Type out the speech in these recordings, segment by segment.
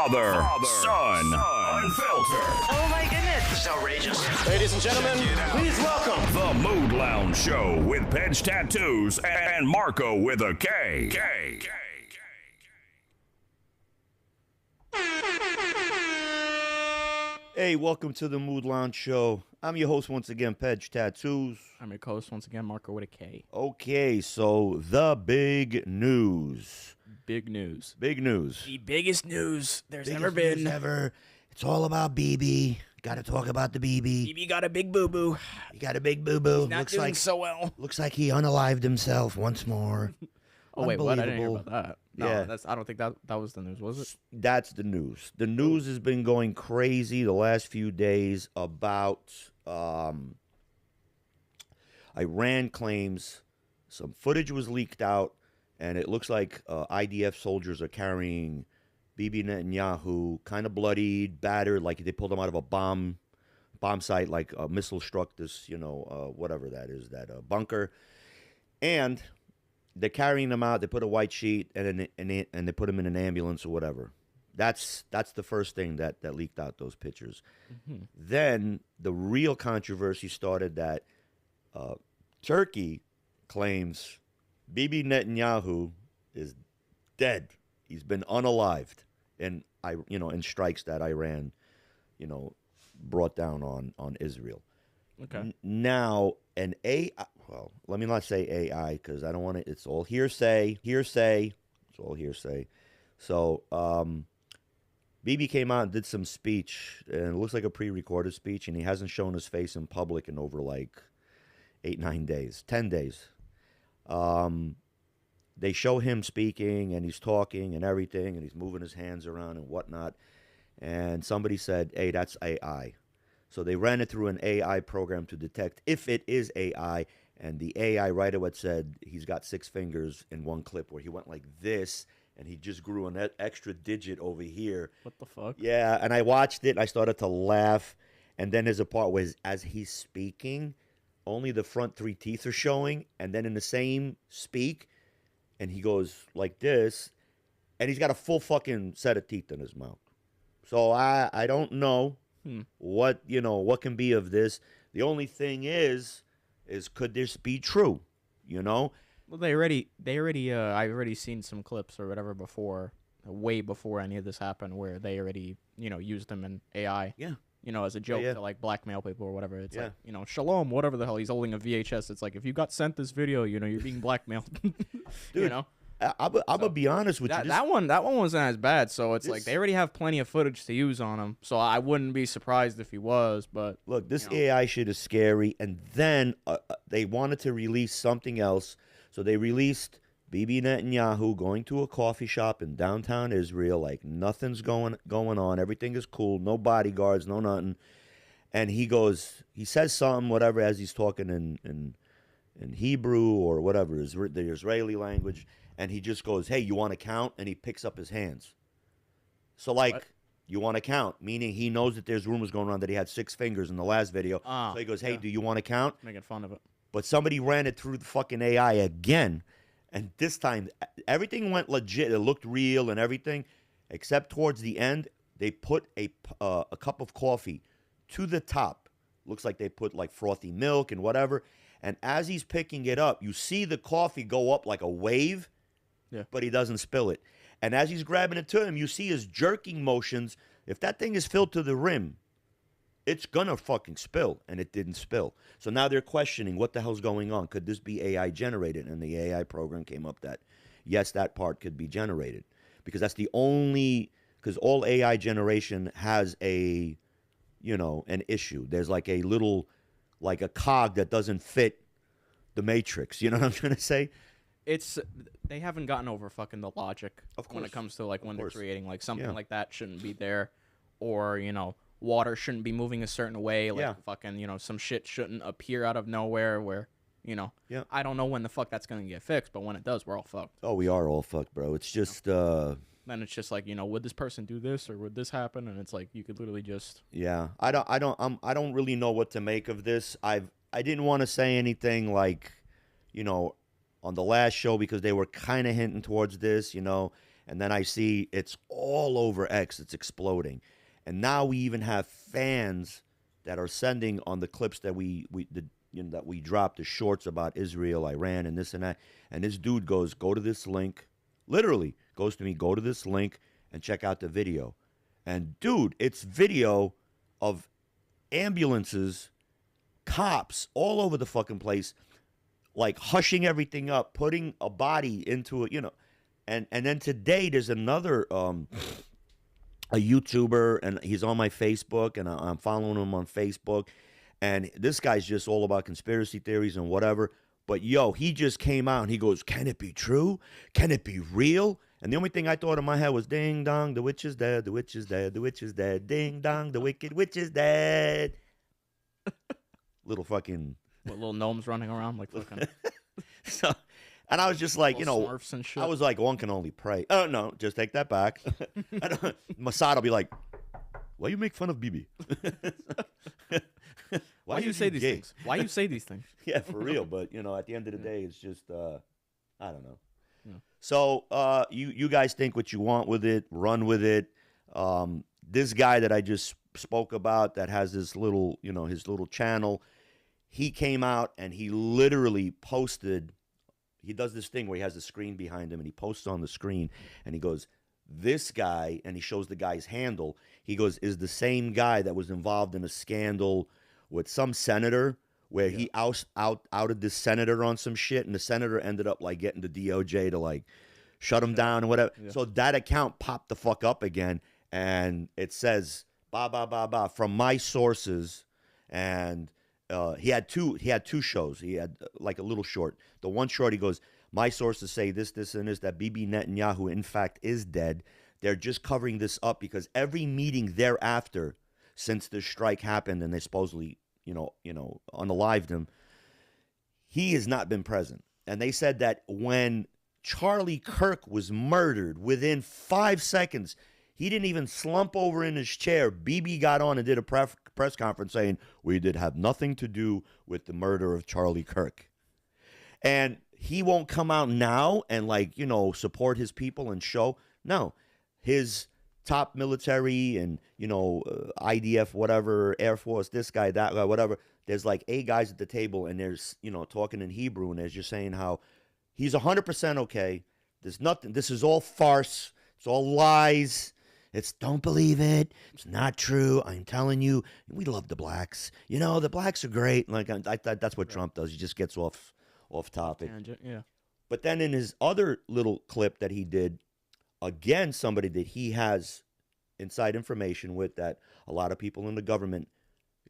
Father, Son, Unfiltered. Oh my goodness. This is outrageous. Ladies and gentlemen, please welcome The Mood Lounge Show with Pedge Tattoos and Marco with a K. Hey, welcome to the Mood Lounge Show. I'm your host once again, Pedge Tattoos. I'm your co-host once again, Marco with a K. Okay, so the big news. Big news. Big news. The biggest news there's Biggest ever been. news ever. It's all about bibi. Got to talk about the bibi. BB got a big boo-boo. He got a big boo-boo. Not doing so well. Looks like he unalived himself once more. Oh, wait, what? I didn't hear about that. No, Yeah. I don't think that was the news, was it? That's the news. The news has been going crazy the last few days about Iran claims some footage was leaked out, and it looks like IDF soldiers are carrying Bibi Netanyahu, kind of bloodied, battered, like they pulled him out of a bomb site, like a missile struck this, whatever that is, that bunker, and they're carrying them out. They put a white sheet and they put him in an ambulance or whatever. That's the first thing that leaked out, those pictures. Mm-hmm. Then the real controversy started that Turkey claims Bibi Netanyahu is dead. He's been unalived, and in strikes that Iran, brought down on Israel. Okay. Now an AI. Well, let me not say AI because I don't want to. It's all hearsay. It's all hearsay. So, Bibi came out and did some speech, and it looks like a pre-recorded speech, and he hasn't shown his face in public in over like 8-9 days, 10 days. They show him speaking, and he's talking and everything, and he's moving his hands around and whatnot. And somebody said, "Hey, that's AI." So they ran it through an AI program to detect if it is AI. And the AI right away said he's got 6 fingers in one clip where he went like this, and he just grew an extra digit over here. What the fuck? Yeah, and I watched it, and I started to laugh. And then there's a part where as he's speaking, only the front 3 teeth are showing. And then in the same speak, and he goes like this, and he's got a full fucking set of teeth in his mouth. So I don't know what can be of this. The only thing is could this be true? Well, I've already seen some clips or whatever before, way before any of this happened, where they already, used them in AI. Yeah. As a joke Yeah. to like blackmail people or whatever. It's Yeah. like, Shalom, whatever the hell. He's holding a VHS. It's like, if you got sent this video, you're being blackmailed. Dude, I'm gonna be honest with you. That one wasn't as bad. So it's like this- they already have plenty of footage to use on him. So I wouldn't be surprised if he was. But Look, this AI shit is scary. And then they wanted to release something else, so they released Bibi Netanyahu going to a coffee shop in downtown Israel, like nothing's going on, everything is cool, no bodyguards, no nothing. And he says something, whatever, as he's talking in Hebrew or whatever, the Israeli language, and he just goes, "Hey, you want to count?" And he picks up his hands. So like, What? you want to count, meaning he knows that there's rumors going around that he had 6 fingers in the last video. Ah, So he goes, "Hey, yeah. do you want to count?" making fun of it. But somebody ran it through the fucking AI again, and this time everything went legit. It looked real and everything, except towards the end they put a cup of coffee to the top. Looks like they put like frothy milk and whatever. And as he's picking it up, you see the coffee go up like a wave, but he doesn't spill it. And as he's grabbing it to him, you see his jerking motions. If that thing is filled to the rim, it's gonna fucking spill, and it didn't spill. So now they're questioning what the hell's going on. Could this be AI generated? And the AI program came up that, yes, that part could be generated. Because that's the only, because all AI generation has an issue. There's like a little, like a cog that doesn't fit the matrix. You know what I'm trying to say? They haven't gotten over fucking the logic when it comes to like when they're creating like something like that shouldn't be there, or water shouldn't be moving a certain way, like fucking some shit shouldn't appear out of nowhere where I don't know when the fuck that's gonna get fixed, but when it does, we're all fucked. Oh, we are all fucked, bro. It's just then it's just like, would this person do this or would this happen? And it's like you could literally just I don't really know what to make of this. I didn't want to say anything like on the last show because they were kind of hinting towards this, And then I see it's all over X. It's exploding. And now we even have fans that are sending on the clips that that we dropped, the shorts about Israel, Iran, and this and that. And this dude goes, go to this link. Literally goes to me, go to this link and check out the video. And dude, it's video of ambulances, cops all over the fucking place, like hushing everything up, putting a body into it, And then today there's another a YouTuber, and he's on my Facebook, and I'm following him on Facebook. And this guy's just all about conspiracy theories and whatever. But, yo, he just came out and he goes, can it be true? Can it be real? And the only thing I thought in my head was, ding dong, the witch is dead, the witch is dead, the witch is dead, ding dong, the wicked witch is dead. Little fucking... What, little gnomes running around like fucking... So, and I was just like, Smurfs and shit. I was like, one can only pray. Oh, no, just take that back. Mossad will be like, why you make fun of Bibi? Why you say these things? Why you say these things? Yeah, for real. But, at the end of the day, it's just, I don't know. Yeah. So you guys think what you want with it, run with it. This guy that I just spoke about that has this little, his little channel, he came out and he literally posted, he does this thing where he has the screen behind him and he posts on the screen and he goes, this guy, and he shows the guy's handle, he goes, is the same guy that was involved in a scandal with some senator where he outed this senator on some shit, and the senator ended up like getting the DOJ to like shut him down and whatever. Yeah. So that account popped the fuck up again, and it says from my sources, and he had two shows. He had like a little short. The one short, he goes, my sources say this, and this, that Bibi Netanyahu in fact is dead. They're just covering this up because every meeting thereafter, since the strike happened and they supposedly, unalived him, he has not been present. And they said that when Charlie Kirk was murdered, within 5 seconds, he didn't even slump over in his chair. Bibi got on and did a press conference saying, we did have nothing to do with the murder of Charlie Kirk. And he won't come out now and support his people and show. No, his top military and, IDF, whatever, Air Force, this guy, that guy, whatever. There's like 8 guys at the table and there's, talking in Hebrew, and they're just saying how he's 100% okay. There's nothing. This is all farce. It's all lies. Don't believe it. It's not true. I'm telling you, we love the blacks. The blacks are great. Like that's what Trump does. He just gets off topic. Yeah. But then in his other little clip that he did, again, somebody that he has inside information with, that a lot of people in the government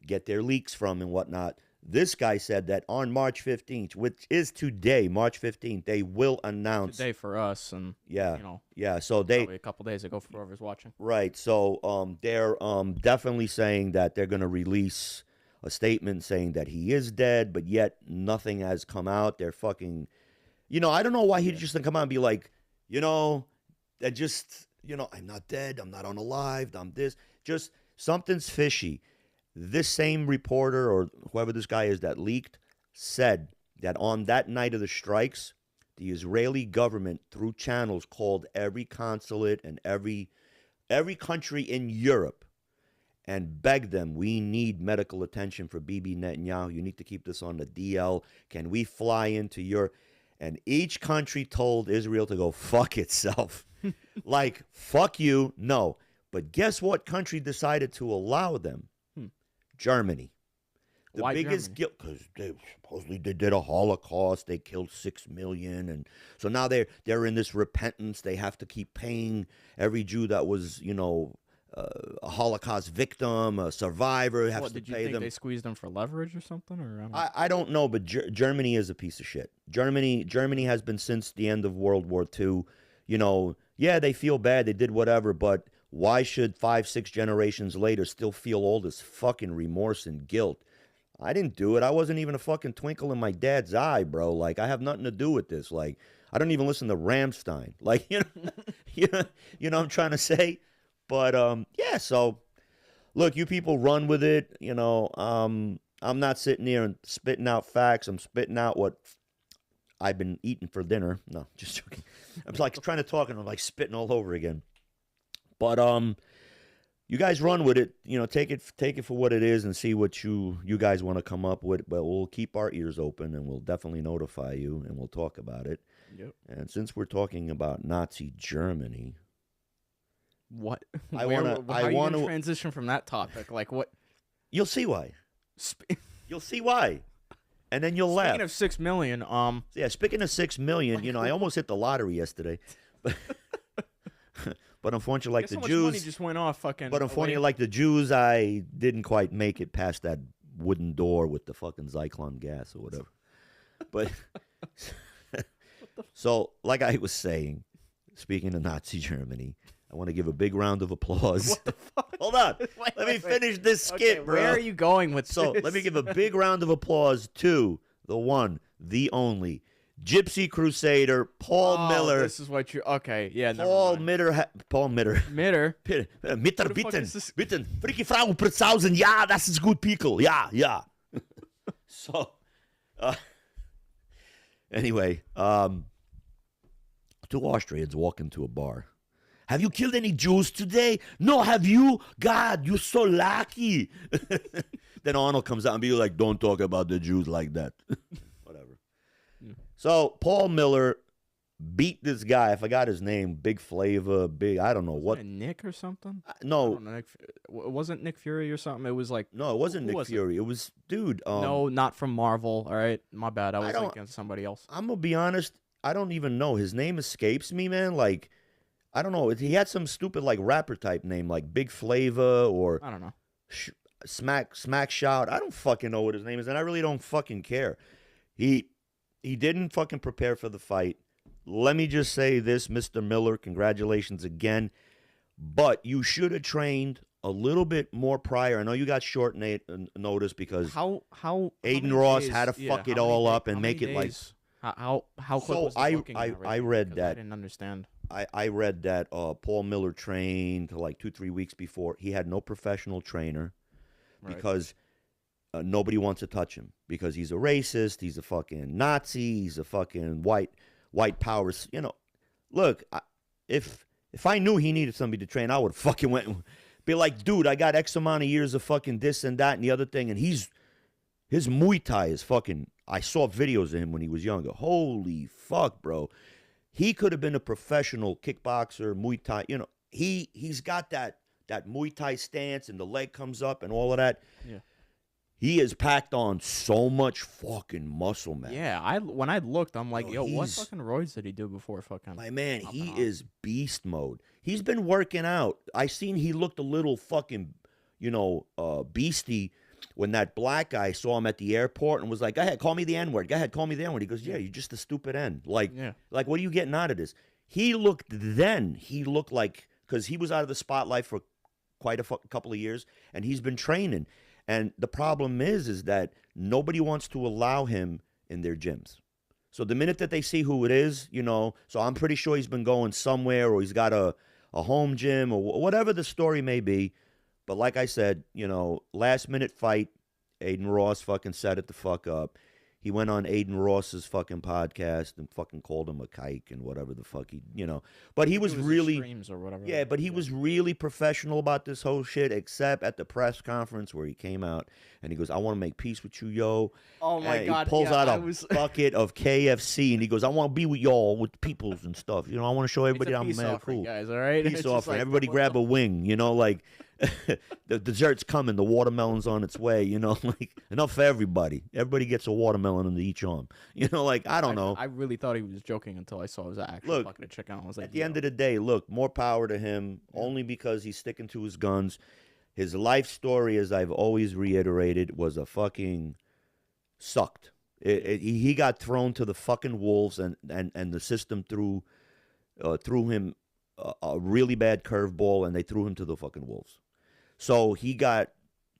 get their leaks from and whatnot. This guy said that on March 15th, which is today, March 15th, they will announce. Today for us, and yeah. So probably a couple days ago for whoever's watching. Right. So they're definitely saying that they're going to release a statement saying that he is dead, but yet nothing has come out. They're fucking, I don't know why he just didn't come out and be like, that just, I'm not dead, I'm not unalived, I'm this. Just something's fishy. This same reporter or whoever this guy is that leaked said that on that night of the strikes, the Israeli government, through channels, called every consulate and every country in Europe and begged them, we need medical attention for Bibi Netanyahu. You need to keep this on the DL. Can we fly into Europe? And each country told Israel to go fuck itself. Like, fuck you, no. But guess what country decided to allow them? Germany. The Why biggest guilt, because supposedly they did a Holocaust. They killed 6 million, and so now they're in this repentance. They have to keep paying every Jew that was, a Holocaust victim, a survivor. Has to did you pay think them. They squeezed them for leverage or something? Or I don't know, but Germany is a piece of shit. Germany has been since the end of World War II. Yeah, they feel bad. They did whatever, but why should 5-6 generations later still feel all this fucking remorse and guilt? I didn't do it. I wasn't even a fucking twinkle in my dad's eye, bro. Like, I have nothing to do with this. Like, I don't even listen to Rammstein. Like, you know what I'm trying to say? But, yeah, so, look, you people run with it. I'm not sitting here and spitting out facts. I'm spitting out what I've been eating for dinner. No, just joking. I'm like trying to talk and I'm like spitting all over again. But you guys run with it. You know, take it for what it is and see what you guys want to come up with. But we'll keep our ears open and we'll definitely notify you and we'll talk about it. Yep. And since we're talking about Nazi Germany, what? I want to transition from that topic. Like what? You'll see why. You'll see why. And then you'll laugh. Speaking of 6 million, yeah, speaking of 6 million, you know, I almost hit the lottery yesterday. But unfortunately, like the so much Jews, money just went off fucking. but unfortunately, like the Jews, I didn't quite make it past that wooden door with the fucking Zyklon gas or whatever. But so, like I was saying, speaking of Nazi Germany, I want to give a big round of applause. What the fuck? Hold on, let me finish this skit, bro. Where are you going with So this? let me give a big round of applause to the one, the only, gypsy crusader, Paul Miller. This is what you. Okay, yeah. Paul Mitter. Mitter. Mitter, bitten. Freaky Frau per 1,000. Ja, das ist gut, Pickle. Ja. So, anyway, two Austrians walk into a bar. Have you killed any Jews today? No, have you? God, you're so lucky. Then Arnold comes out and be like, don't talk about the Jews like that. Whatever. Yeah. So Paul Miller beat this guy. I forgot his name. Big Flavor. I don't know what. Nick or something? No. It wasn't Nick Fury or something. It was like. No, it wasn't Nick Fury. It was, dude. No, not from Marvel. All right. My bad. I was thinking somebody else. I'm going to be honest. I don't even know. His name escapes me, man. Like, I don't know. He had some stupid like rapper type name, like Big Flavor or I don't know. Smack Shout. I don't fucking know what his name is, and I really don't fucking care. He didn't fucking prepare for the fight. Let me just say this, Mr. Miller, congratulations again. But you should have trained a little bit more prior. I know you got short notice because how Aiden Ross had to fuck it all up and make it like. How quick was the booking and everything? I read that. I didn't understand. I read that Paul Miller trained like 2-3 weeks before. He had no professional trainer because nobody wants to touch him because he's a racist. He's a fucking Nazi. He's a fucking white power. You know, look, if I knew he needed somebody to train, I would fucking went and be like, dude, I got X amount of years of fucking this and that and the other thing, and his Muay Thai is fucking. I saw videos of him when he was younger. Holy fuck, bro. He could have been a professional kickboxer, Muay Thai. You know, he's got that Muay Thai stance and the leg comes up and all of that. Yeah. He has packed on so much fucking muscle, man. Yeah, when I looked, I'm like, yo, what fucking roids did he do before fucking? My man, he is beast mode. He's been working out. I seen he looked a little fucking, beastie when that black guy saw him at the airport and was like, go ahead, call me the N-word. Go ahead, call me the N-word. He goes, yeah, you're just a stupid N. Like, what are you getting out of this? He looked like, because he was out of the spotlight for quite a couple of years, and he's been training. And the problem is that nobody wants to allow him in their gyms. So the minute that they see who it is, so I'm pretty sure he's been going somewhere or he's got a home gym or whatever the story may be. But like I said, last minute fight, Aiden Ross fucking set it the fuck up. He went on Aiden Ross's fucking podcast and fucking called him a kike and whatever the fuck But he was really, or whatever. Yeah, but he was really professional about this whole shit, except at the press conference where he came out and he goes, "I want to make peace with you, yo." Oh my God! He pulls out a bucket of KFC and he goes, "I want to be with y'all, with the peoples and stuff. I want to show everybody I'm mad cool." Guys, all right. Peace offering. Everybody grab a wing. Like. The dessert's coming. The watermelon's on its way. Like enough for everybody. Everybody gets a watermelon under each arm. I don't know. I really thought he was joking until I saw his actual bucket of chicken. I was like, at the end of the day, look, more power to him. Only because he's sticking to his guns. His life story, as I've always reiterated, was a fucking sucked. He got thrown to the fucking wolves, and the system threw him a really bad curveball, and they threw him to the fucking wolves. So he got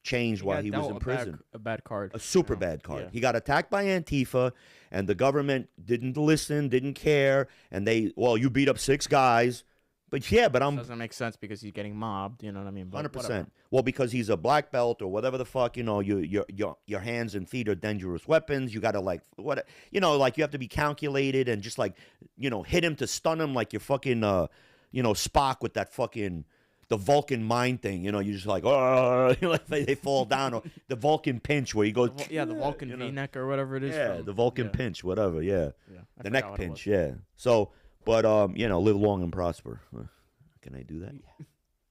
changed while he was in prison. A bad card. A super bad card. Yeah. He got attacked by Antifa, and the government didn't listen, didn't care, and you beat up 6 guys. But yeah, but doesn't make sense because he's getting mobbed. You know what I mean? 100%. Well, because he's a black belt or whatever the fuck, your hands and feet are dangerous weapons. You got to like you have to be calculated and just like hit him to stun him like you're fucking Spock with that fucking the Vulcan mind thing. You're just like they fall down, or the Vulcan pinch where you go the Vulcan V-neck or whatever it is. Yeah, the Vulcan pinch, whatever. Yeah, the neck pinch. Yeah. So. But, live long and prosper. Can I do that? Yeah.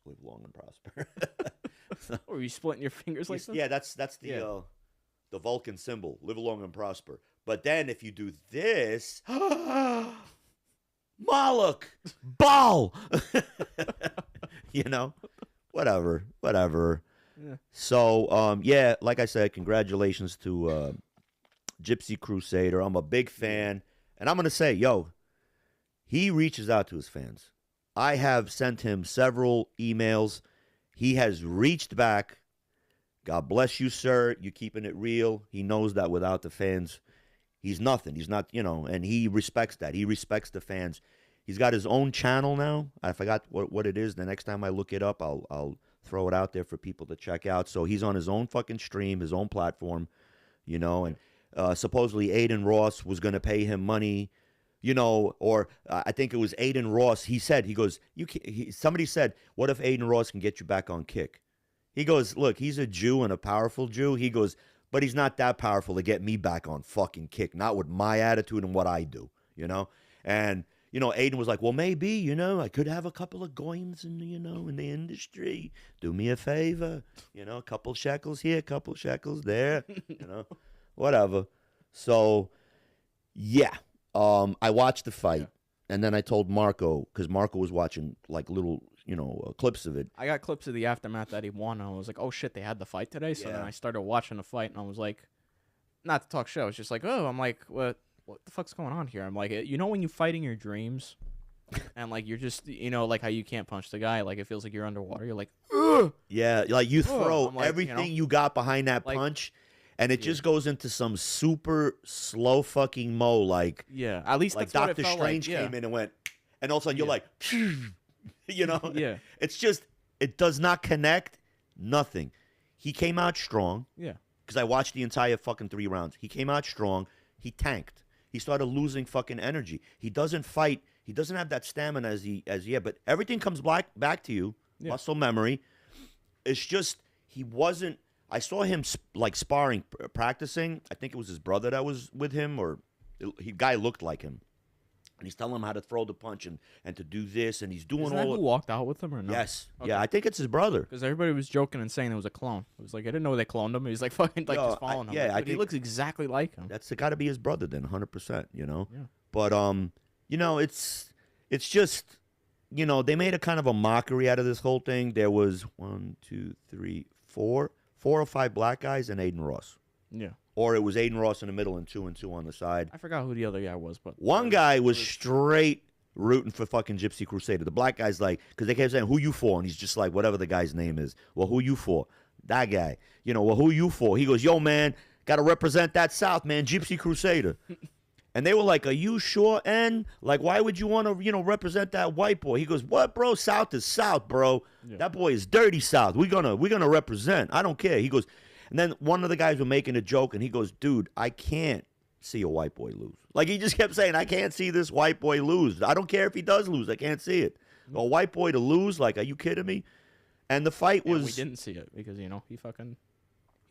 Live long and prosper. Or are you splitting your fingers like that? Yeah, that's the Vulcan symbol. Live long and prosper. But then if you do this, Moloch, Baal. Whatever. Yeah. So, like I said, congratulations to Gypsy Crusader. I'm a big fan. And I'm going to say, he reaches out to his fans. I have sent him several emails. He has reached back. God bless you, sir. You're keeping it real. He knows that without the fans, he's nothing. He's not, and he respects that. He respects the fans. He's got his own channel now. I forgot what it is. The next time I look it up, I'll throw it out there for people to check out. So he's on his own fucking stream, his own platform, and supposedly Aiden Ross was going to pay him money. Or I think it was Aiden Ross. He said, somebody said, what if Aiden Ross can get you back on Kick? He goes, look, he's a Jew and a powerful Jew. He goes, but he's not that powerful to get me back on fucking Kick, not with my attitude and what I do, And, Aiden was like, well, maybe, I could have a couple of goyms in the industry. Do me a favor, a couple shekels here, a couple shekels there, whatever. So, yeah. I watched the fight, and then I told Marco, because Marco was watching, like, little, clips of it. I got clips of the aftermath that he won, and I was like, oh, shit, they had the fight today? So then I started watching the fight, and I was like, not to talk shit, I was just like, I'm like, what the fuck's going on here? I'm like, when you fight in your dreams, and, like, you're just, like how you can't punch the guy, like, it feels like you're underwater, you're like, ugh! Yeah, like, you throw everything you got behind that punch. And it just goes into some super slow fucking mo, like at least like that's what Doctor it felt Strange like. came in and went, and all of a sudden you're like, yeah. It's just it does not connect, nothing. He came out strong, because I watched the entire fucking 3 rounds. He came out strong. He tanked. He started losing fucking energy. He doesn't fight. He doesn't have that stamina as he had. But everything comes back to you, muscle memory. It's just he wasn't. I saw him like sparring, practicing. I think it was his brother that was with him, or guy looked like him. And he's telling him how to throw the punch and to do this, and he's doing Isn't that who walked out with him or no? Yes. Okay. Yeah, I think it's his brother. Because everybody was joking and saying it was a clone. It was like, I didn't know they cloned him. He was like fucking like just following him. Yeah, I think he looks exactly like him. That's got to be his brother then, 100%, Yeah. But it's just, they made a kind of a mockery out of this whole thing. There was 1, 2, 3, 4 or 5 black guys and Aiden Ross. Yeah. Or it was Aiden Ross in the middle and 2 and 2 on the side. I forgot who the other guy was, but one guy was straight rooting for fucking Gypsy Crusader. The black guy's like, because they kept saying, who you for? And he's just like, whatever the guy's name is. Well, who you for? That guy. Well, who you for? He goes, yo, man, got to represent that South, man, Gypsy Crusader. And they were like, are you sure, N? Like, why would you want to, represent that white boy? He goes, what, bro? South is South, bro. Yeah. That boy is dirty South. We're gonna represent. I don't care. He goes, and then one of the guys were making a joke, and he goes, dude, I can't see a white boy lose. Like, he just kept saying, I can't see this white boy lose. I don't care if he does lose. I can't see it. A white boy to lose? Like, are you kidding me? And the fight was... we didn't see it because, he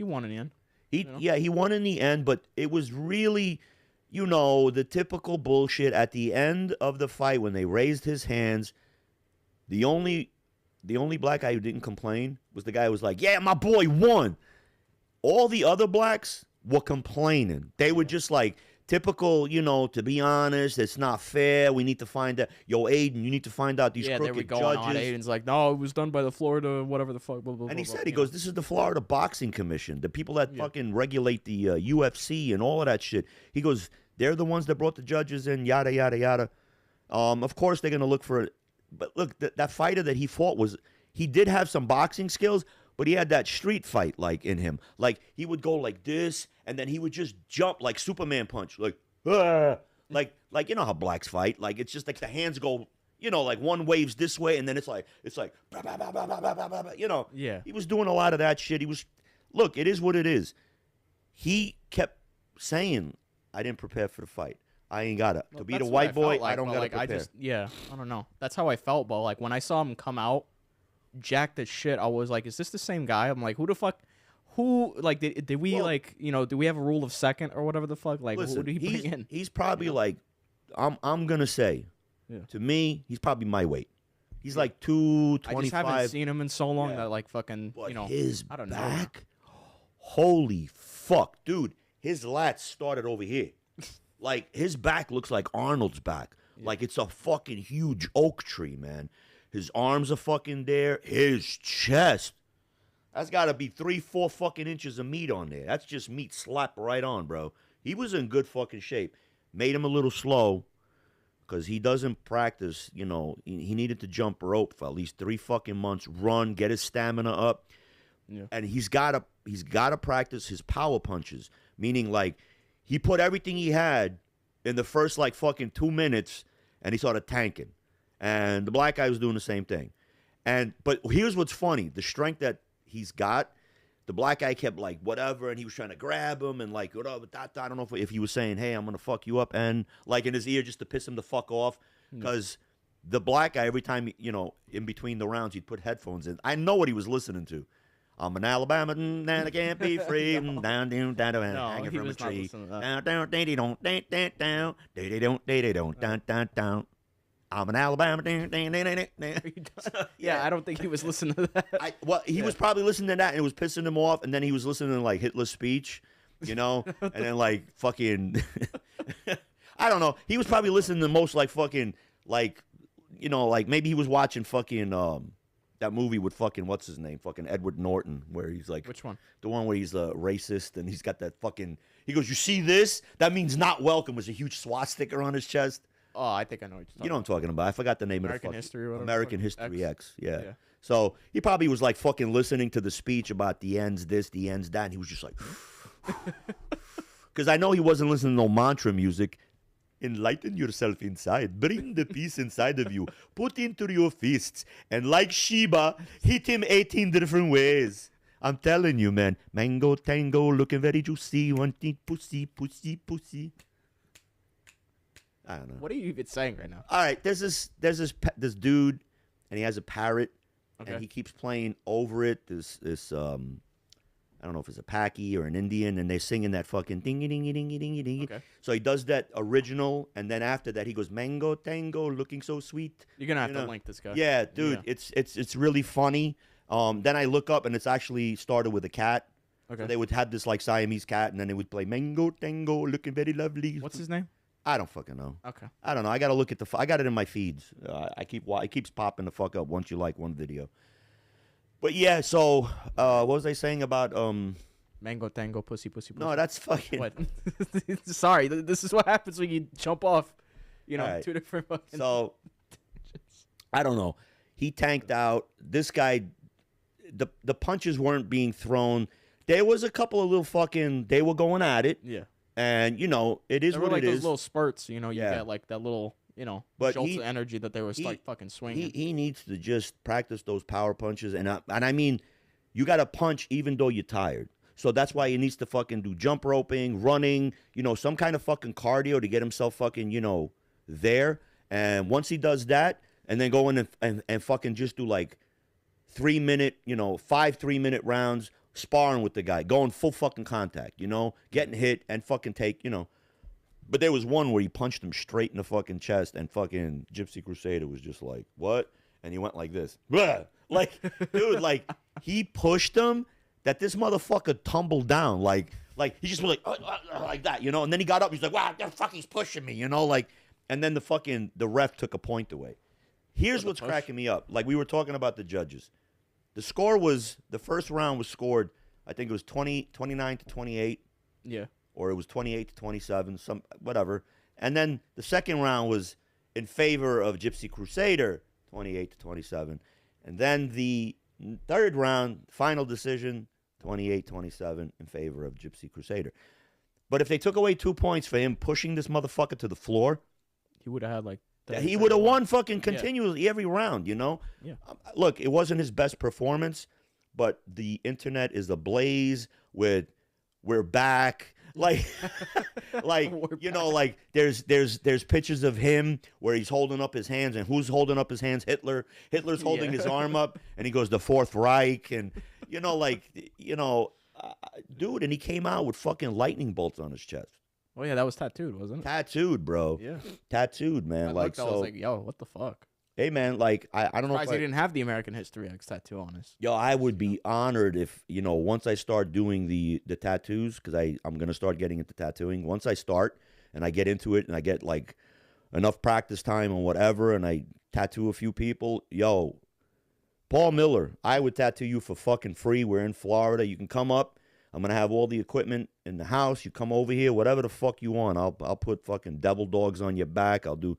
won in the end. He won in the end, but it was really... the typical bullshit at the end of the fight when they raised his hands. The only black guy who didn't complain was the guy who was like, yeah, my boy won. All the other blacks were complaining. They were just like, typical, to be honest, it's not fair. We need to find out. Yo, Aiden, you need to find out these crooked judges. Yeah, they were going on. Aiden's like, no, it was done by the Florida, whatever the fuck. Blah, blah, and he blah, said, he goes, this is the Florida Boxing Commission, the people that fucking regulate the UFC and all of that shit. He goes, they're the ones that brought the judges in, yada, yada, yada. Of course, they're going to look for it. But look, that fighter that he fought he did have some boxing skills, but he had that street fight, like, in him. Like, he would go like this, and then he would just jump like Superman punch. Like, ah! Like how blacks fight. Like, it's just like the hands go You know, like one waves this way, and then it's like, bah, bah, bah, bah, bah, bah, bah, bah, you know. Yeah. He was doing a lot of that shit. Look, it is what it is. He kept saying, I didn't prepare for the fight. I ain't got it. To be the white boy, I don't got to prepare. I don't know. That's how I felt, but like when I saw him come out, jacked as shit, I was like, is this the same guy? I'm like, who the fuck? Who, like, did we, like, you know, do we have a rule of second or whatever the fuck? Like, listen, who did he bring in? He's probably like, I'm going to say, to me, he's probably my weight. He's like 225. I just haven't seen him in so long that, like, fucking, but you know, his I don't know. back, holy fuck. Dude, his lats started over here. Like, his back looks like Arnold's back. Yeah. Like, it's a fucking huge oak tree, man. His arms are fucking there. His chest. That's got to be 3-4 fucking inches of meat on there. That's just meat slapped right on, bro. He was in good fucking shape. Made him a little slow because he doesn't practice. You know, he needed to jump rope for at least 3 fucking months, run, get his stamina up. Yeah. And he's got to practice his power punches, meaning like he put everything he had in the first like fucking 2 minutes and he started tanking. And the black guy was doing the same thing. But here's what's funny. The strength that he's got, the black guy kept like whatever, and he was trying to grab him and like whatever. I don't know if he was saying, hey, I'm going to fuck you up, and like in his ear just to piss him the fuck off. Because the black guy, every time, you know, in between the rounds, he'd put headphones in. I know what he was listening to. I'm an Alabama, and I can't be free. Down, hanging from a tree. Down, down. I'm an Alabama. Yeah, I don't think he was listening to that. He was probably listening to that, and it was pissing him off. And then he was listening to like Hitler's speech, you know, and then like fucking, I don't know. He was probably listening to most like fucking like, you know, like maybe he was watching fucking that movie with fucking what's his name, fucking Edward Norton, where he's like, which one? The one where he's a racist and he's got that fucking. He goes, you see this? That means not welcome. Was a huge swastika on his chest. Oh, I think I know what you're talking about. You know what I'm talking about. I forgot the name American of the History or whatever. American History X. Yeah. So he probably was like fucking listening to the speech about the ends this, the ends that, and he was just like, because I know he wasn't listening to no mantra music. Enlighten yourself inside. Bring the peace inside of you. Put into your fists. And like Sheba, hit him 18 different ways. I'm telling you, man. Mango tango, looking very juicy. Wanting pussy, pussy, pussy. I don't know. What are you even saying right now? All right, there's this dude, and he has a parrot, and he keeps playing over it. This I don't know if it's a Paki or an Indian, and they're singing that fucking dingy dingy dingy dingy dingy. Okay. So he does that original, and then after that he goes mango tango, looking so sweet. You're gonna have to link this guy. Yeah, dude, it's really funny. Then I look up, and it's actually started with a cat. Okay. So they would have this like Siamese cat, and then they would play mango tango, looking very lovely. What's his name? I don't fucking know. Okay. I don't know. I got to look at I got it in my feeds. It keeps popping the fuck up once you like one video. But yeah, so what was I saying about mango tango pussy pussy pussy? No, that's fucking. What? Sorry, this is what happens when you jump off. You know, right. Two different fucking. So I don't know. He tanked out. This guy, the punches weren't being thrown. There was a couple of little fucking. They were going at it. Yeah. And, you know, it is what like it is. Those little spurts, you know, you get like that little, you know, jolts of energy that they were like fucking swinging. He needs to just practice those power punches. And I mean, you got to punch even though you're tired. So that's why he needs to fucking do jump roping, running, you know, some kind of fucking cardio to get himself fucking, you know, there. And once he does that, and then go in and fucking just do like 3-minute, you know, 5 3-minute rounds, sparring with the guy, going full fucking contact, you know, getting hit and fucking take, you know. But there was one where he punched him straight in the fucking chest, and fucking Gypsy Crusader was just like, what? And he went like this. Blah! Like, dude, like, he pushed him that this motherfucker tumbled down. Like he just was like that, you know. And then he got up, he's like, wow, the fuck, he's pushing me, you know, like. And then the ref took a point away. Here's what's cracking me up. Like, we were talking about the judges. The score was, the first round was scored, I think it was 29 to 28. Yeah. Or it was 28 to 27, whatever. And then the second round was in favor of Gypsy Crusader, 28 to 27. And then the third round, final decision, 28-27 in favor of Gypsy Crusader. But if they took away 2 points for him pushing this motherfucker to the floor, he would have had like He would have won fucking continuously every round, you know? Yeah. Look, it wasn't his best performance, but the internet is ablaze with "we're back." Like, you know, like there's pictures of him where he's holding up his hands, and who's holding up his hands? Hitler. Hitler's holding his arm up, and he goes, "The Fourth Reich," and you know, like, you know, dude, and he came out with fucking lightning bolts on his chest. Oh yeah, that was tattooed, wasn't it? Tattooed, bro. Yeah. Tattooed, man. I was like, yo, what the fuck? Hey, man, like, I don't know if he didn't have the American History X tattoo on his. Yo, I would be honored if, you know, once I start doing the tattoos, because I'm going to start getting into tattooing. Once I start and I get into it and I get, like, enough practice time and whatever, and I tattoo a few people, yo, Paul Miller, I would tattoo you for fucking free. We're in Florida. You can come up. I'm going to have all the equipment in the house. You come over here, whatever the fuck you want. I'll put fucking devil dogs on your back. I'll do,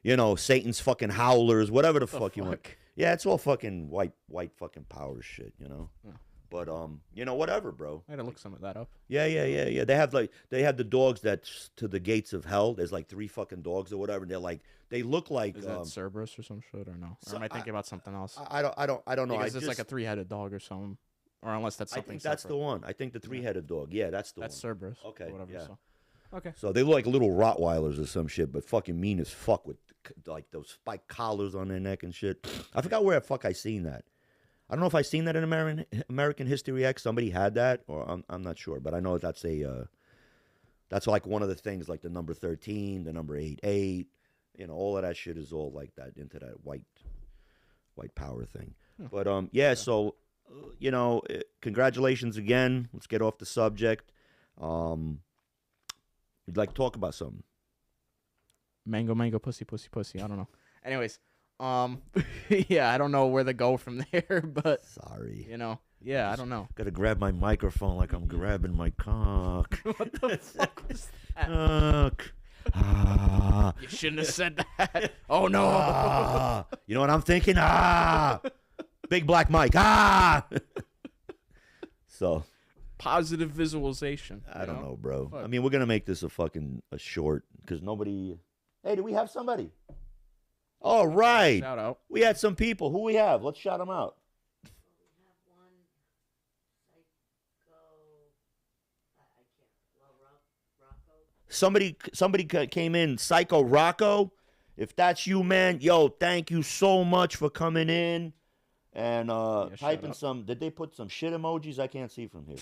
you know, Satan's fucking howlers, whatever the fuck you want. Yeah, it's all fucking white fucking power shit, you know. Yeah. But you know, whatever, bro. I gotta look some of that up. Yeah. They have the dogs that's to the gates of hell. There's like 3 fucking dogs or whatever. And they're like, they look like. Is that Cerberus or some shit or no? Or am I thinking about something else? I don't know. Because it's like a 3-headed dog or something. Or unless that's something. I think that's separate. the one. I think the 3-headed dog. Yeah, that's the one. That's Cerberus. Okay. Or whatever. Yeah. So. Okay. So they look like little Rottweilers or some shit, but fucking mean as fuck with like those spiked collars on their neck and shit. I forgot where the fuck I seen that. I don't know if I seen that in American History X. Somebody had that, or I'm not sure, but I know that's that's like one of the things, like the number 13, the number 88. You know, all of that shit is all like that into that white power thing. But yeah. So you know, congratulations again. Let's get off the subject. You'd like to talk about something? Mango, pussy. I don't know. Anyways, yeah, I don't know where to go from there, but sorry. You know, yeah, I don't know. Gotta grab my microphone like I'm grabbing my cock. What the fuck was that? You shouldn't have said that. Oh no. You know what I'm thinking? Big black Mike. So positive visualization. I don't know, bro. Fuck. I mean, we're gonna make this a short because nobody. Hey, do we have somebody? All right. Shout out. We had some people. Who we have? Let's shout them out. We have one Rocco. Somebody came in. Psycho Rocco. If that's you, man, yo, thank you so much for coming in and typing some. Did they put some shit emojis? I can't see from here.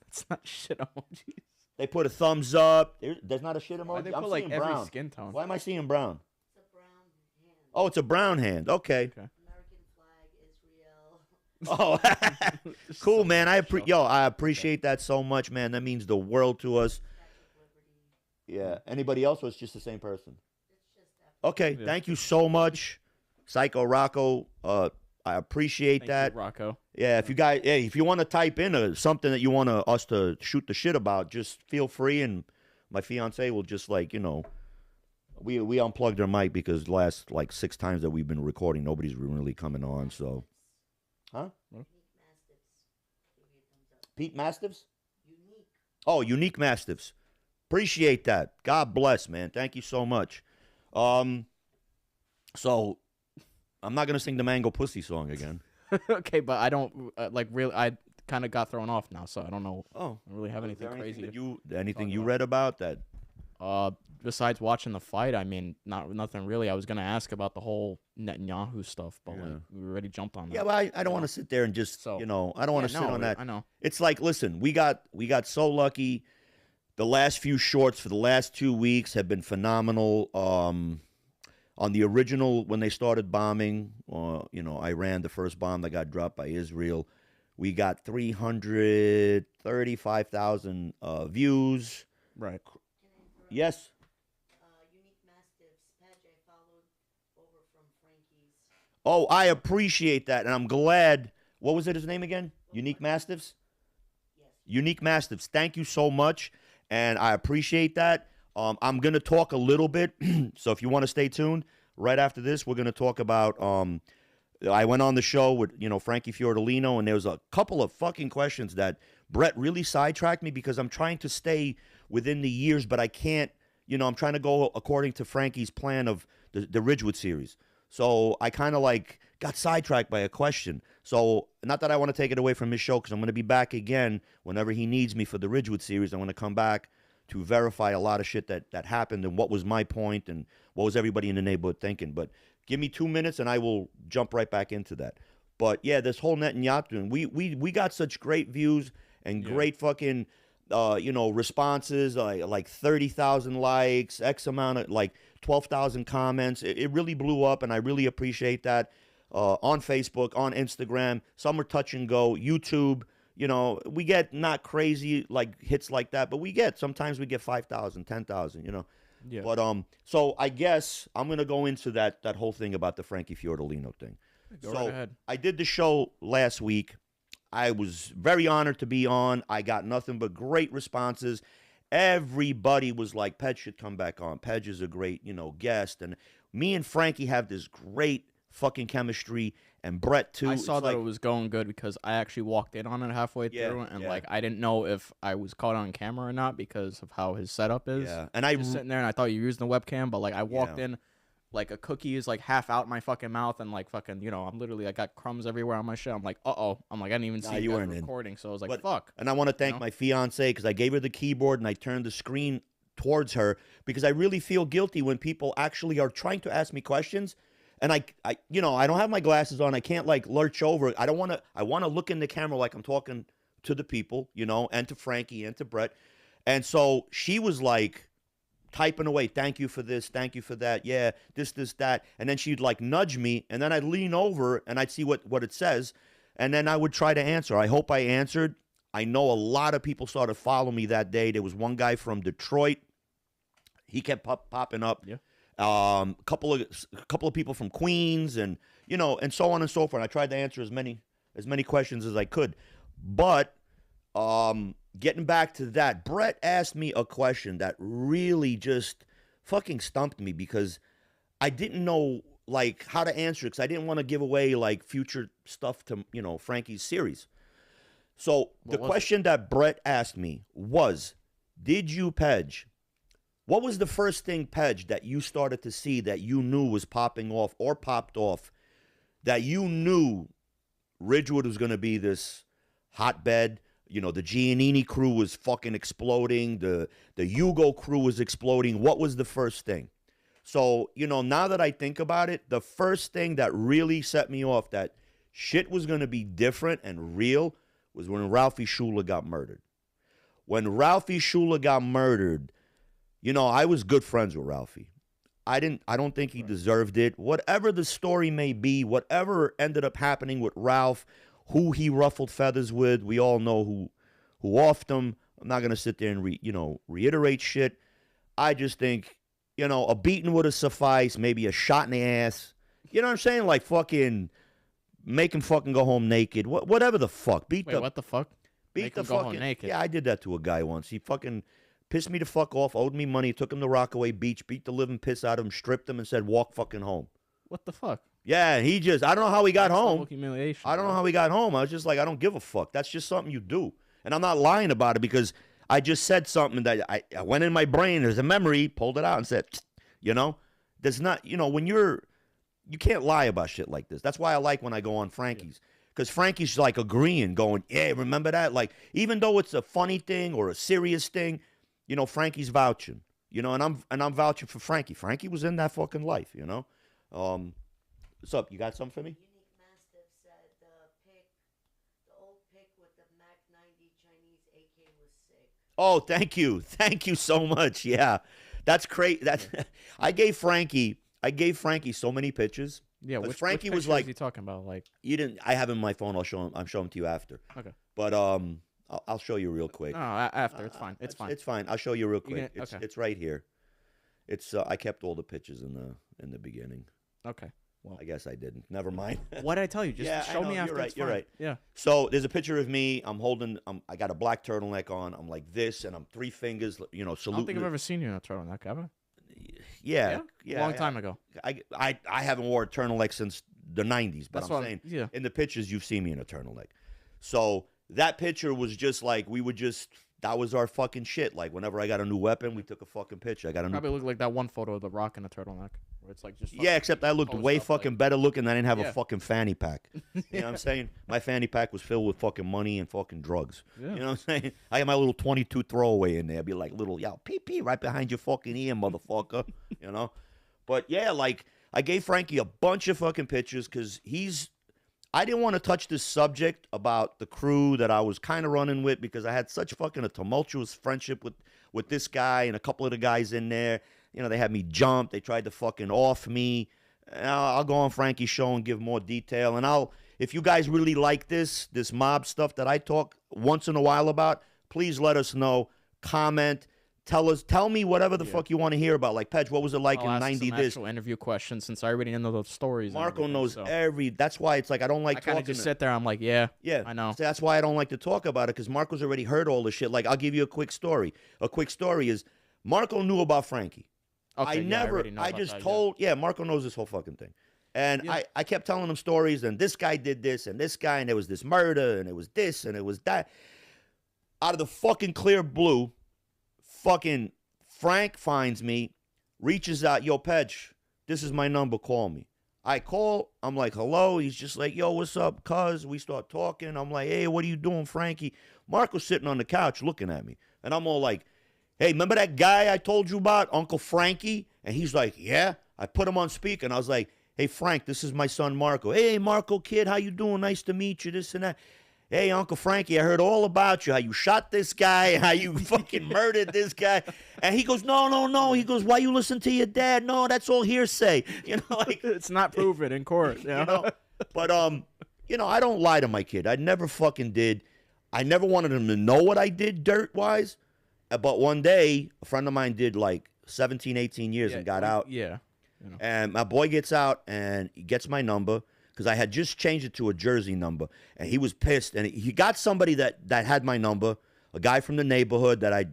It's not shit emojis. They put a thumbs up. There's not a shit emoji. Why they put I'm like seeing every brown. skin tone? Why am I seeing brown? It's a brown hand. Oh, it's a brown hand. Okay. American flag, Israel. Oh, cool, man. I appreciate that so much, man. That means the world to us. Yeah. Anybody else, or it's just the same person? It's just that. Okay. Yeah. Thank you so much, Psycho Rocco. I appreciate Thank that. You, Rocco. Yeah, if you want to type in something that you want us to shoot the shit about, just feel free, and my fiance will just we unplugged her mic because the last 6 times that we've been recording, nobody's really coming on. So, huh? Pete Mastiffs? Unique. Oh, Unique Mastiffs. Appreciate that. God bless, man. Thank you so much. So. I'm not gonna sing the Mango Pussy song again. Okay, but I don't really. I kind of got thrown off now, so I don't know. Oh, I don't really have anything crazy. Anything you read about that? Besides watching the fight, I mean, nothing really. I was gonna ask about the whole Netanyahu stuff, but we already jumped on that. Yeah, but I don't want to sit there and just I don't want to sit on that. I know. It's like, listen, we got so lucky. The last few shorts for the last 2 weeks have been phenomenal. On the original, when they started bombing, Iran, the first bomb that got dropped by Israel, we got 335,000 views. Right. Yes. Unique Mastiffs page I followed over from Frankie's. Oh, I appreciate that, and I'm glad. What was his name again? Unique Mastiffs? Yes. Unique Mastiffs. Thank you so much, and I appreciate that. I'm going to talk a little bit, so if you want to stay tuned, right after this, we're going to talk about, I went on the show with, Frankie Fiordilino, and there was a couple of fucking questions that Bret really sidetracked me because I'm trying to stay within the years, but I can't, I'm trying to go according to Frankie's plan of the Ridgewood series. So I kind of like got sidetracked by a question. So not that I want to take it away from his show, because I'm going to be back again whenever he needs me for the Ridgewood series. I'm going to come back to verify a lot of shit that happened and what was my point and what was everybody in the neighborhood thinking. But give me 2 minutes and I will jump right back into that. But yeah, this whole Netanyahu thing, we got such great views and great fucking responses, like 30,000 likes, X amount of, like 12,000 comments. It really blew up, and I really appreciate that. On Facebook, on Instagram, some are touch and go. YouTube, we get not crazy like hits like that, but sometimes we get 5,000, 10,000, Yeah. But so I guess I'm gonna go into that whole thing about the Frankie Fiordilino thing. Go right ahead. I did the show last week. I was very honored to be on. I got nothing but great responses. Everybody was like, Pedge should come back on. Pedge is a great, guest. And me and Frankie have this great fucking chemistry, and Bret too. I saw that it was going good because I actually walked in on it halfway through, and like I didn't know if I was caught on camera or not because of how his setup is. Yeah, and I was sitting there and I thought you were using the webcam, but like I walked in, like a cookie is like half out my fucking mouth, and like fucking, I'm literally, I got crumbs everywhere on my shit. I'm like, I'm like, I didn't even see you weren't recording, so I was like, fuck. And I want to thank my fiance, because I gave her the keyboard and I turned the screen towards her, because I really feel guilty when people actually are trying to ask me questions. And I don't have my glasses on. I can't like lurch over. I want to look in the camera like I'm talking to the people, and to Frankie and to Bret. And so she was like typing away, thank you for this, thank you for that, yeah, this, that. And then she'd like nudge me, and then I'd lean over and I'd see what it says. And then I would try to answer. I hope I answered. I know a lot of people started following me that day. There was one guy from Detroit. He kept popping up. Yeah. A couple of people from Queens, and and so on and so forth. I tried to answer as many questions as I could, but getting back to that, Bret asked me a question that really just fucking stumped me, because I didn't know like how to answer it, because I didn't want to give away like future stuff to Frankie's series. So the question that Bret asked me was, did you, Pedge? What was the first thing, Pedge, that you started to see that you knew was popping off or popped off, that you knew Ridgewood was going to be this hotbed? The Giannini crew was fucking exploding. The Hugo crew was exploding. What was the first thing? So, now that I think about it, the first thing that really set me off that shit was going to be different and real was when Ralphie Schuler got murdered. When Ralphie Schuler got murdered, I was good friends with Ralphie. I don't think he deserved it. Whatever the story may be, whatever ended up happening with Ralph, who he ruffled feathers with, we all know who offed him. I'm not gonna sit there and reiterate shit. I just think, a beating would have sufficed, maybe a shot in the ass. You know what I'm saying? Like fucking make him fucking go home naked. Whatever the fuck. What the fuck? Beat the fucking, go home naked. Yeah, I did that to a guy once. He fucking pissed me the fuck off, owed me money, took him to Rockaway Beach, beat the living piss out of him, stripped him, and said, walk fucking home. What the fuck? Yeah, I don't know how he got home. Humiliation. I don't know how he got home. I was just like, I don't give a fuck. That's just something you do. And I'm not lying about it, because I just said something that I went in my brain, there's a memory, pulled it out and said, there's not, when you can't lie about shit like this. That's why I like when I go on Frankie's. Because Frankie's like agreeing, going, yeah, remember that? Like, even though it's a funny thing or a serious thing, Frankie's vouching, and I'm vouching for Frankie. Frankie was in that fucking life, What's up? You got something for me? Unique Mastiff said the old pick with the Mac 90 Chinese AK was sick. Oh, thank you so much. Yeah, that's great. I gave Frankie so many pictures. Yeah, which Frankie was like, is he talking about? Like, you didn't. I have him on my phone. I'll show him to you after. Okay. But I'll show you real quick. No, after. It's fine. It's fine. It's fine. I'll show you real quick. Okay. It's right here. It's I kept all the pictures in the beginning. Okay. Well, I guess I didn't. Never mind. What did I tell you? Just show me after. You're right. Yeah. So there's a picture of me. I'm holding. I got a black turtleneck on. I'm like this, and I'm three fingers. Salute. I don't think I've ever seen you in a turtleneck, have I? Yeah. Long time ago. I haven't worn a turtleneck since the 90s, but I'm saying yeah. In the pictures you've seen me in a turtleneck. So that picture was just like that was our fucking shit. Like whenever I got a new weapon, we took a fucking picture. I got a probably look like that one photo of The Rock in a turtleneck. Where it's like just yeah, except I looked way fucking better looking. I didn't have Yeah. a fucking fanny pack. You know what I'm saying? My fanny pack was filled with fucking money and fucking drugs. Yeah. You know what I'm saying? I had my little 22 throwaway in there. I'd be like, little, yo, pee right behind your fucking ear, motherfucker. You know? But yeah, like, I gave Frankie a bunch of fucking pictures because I didn't want to touch this subject about the crew that I was kind of running with because I had such fucking a tumultuous friendship with this guy and a couple of the guys in there. You know, they had me jump. They tried to fucking off me. And I'll go on Frankie's show and give more detail. And if you guys really like this mob stuff that I talk once in a while about, please let us know. Comment. Tell me whatever the fuck you want to hear about. Like, Pedge, what was it like in 90 some this? actual interview questions since I already know those stories. Marco knows that's why it's like I don't like talking. I kind of just sit there. I'm like, yeah, I know. So that's why I don't like to talk about it because Marco's already heard all the shit. Like, I'll give you a quick story. A quick story is Marco knew about Frankie. Okay, Marco knows this whole fucking thing. And I kept telling him stories, and this guy did this, and this guy, and there was this murder, and it was this, and it was that. Out of the fucking clear blue, fucking Frank finds me, reaches out, yo, Pedge, this is my number, call me. I call, I'm like, hello. He's just like, yo, what's up, cuz? We start talking. I'm like, hey, what are you doing, Frankie? Marco's sitting on the couch looking at me. And I'm all like, hey, remember that guy I told you about, Uncle Frankie? And he's like, yeah. I put him on speaker, and I was like, hey, Frank, this is my son, Marco. Hey, Marco, kid, how you doing? Nice to meet you, this and that. Hey, Uncle Frankie, I heard all about you, how you shot this guy, how you fucking murdered this guy. And he goes, no. He goes, why you listen to your dad? No, that's all hearsay. You know, like it's not proven in court. You know? But, you know, I don't lie to my kid. I never fucking did. I never wanted him to know what I did dirt-wise. But one day, a friend of mine did like 17, 18 years and got out. Yeah. You know. And my boy gets out and he gets my number because I had just changed it to a Jersey number. And he was pissed. And he got somebody that had my number, a guy from the neighborhood that I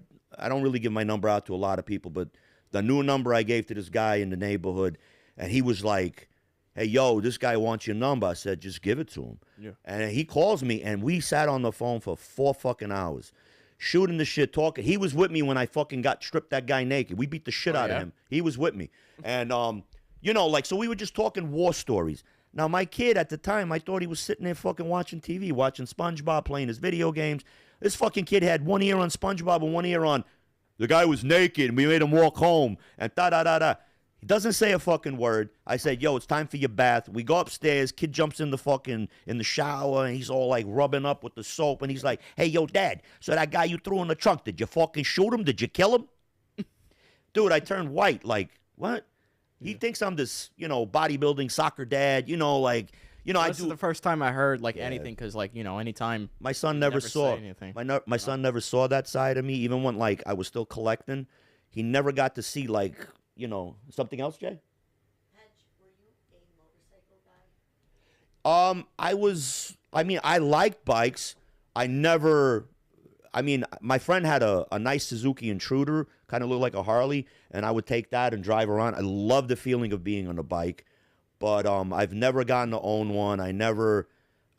don't really give my number out to a lot of people, but the new number I gave to this guy in the neighborhood. And he was like, hey, yo, this guy wants your number. I said, just give it to him. Yeah. And he calls me, and we sat on the phone for 4 fucking hours. Shooting the shit, talking. He was with me when I fucking got stripped that guy naked. We beat the shit out of him. He was with me. And, you know, like, so we were just talking war stories. Now, my kid at the time, I thought he was sitting there fucking watching TV, watching SpongeBob, playing his video games. This fucking kid had one ear on SpongeBob and one ear on the guy was naked, and we made him walk home, and da-da-da-da. He doesn't say a fucking word. I said, yo, it's time for your bath. We go upstairs. Kid jumps in the shower, and he's all like rubbing up with the soap. And he's like, hey, yo, Dad, so that guy you threw in the trunk, did you fucking shoot him? Did you kill him? Dude, I turned white. Like, what? He thinks I'm this, you know, bodybuilding soccer dad, you know, like, you know, this is the first time I heard like anything because, like, you know, anytime my son never saw anything. My son never saw that side of me, even when like I was still collecting. He never got to see like, you know, something else, Jay? Hedge, were you a motorcycle guy? I liked bikes. My friend had a nice Suzuki Intruder, kind of looked like a Harley, and I would take that and drive around. I love the feeling of being on a bike, but I've never gotten to own one. I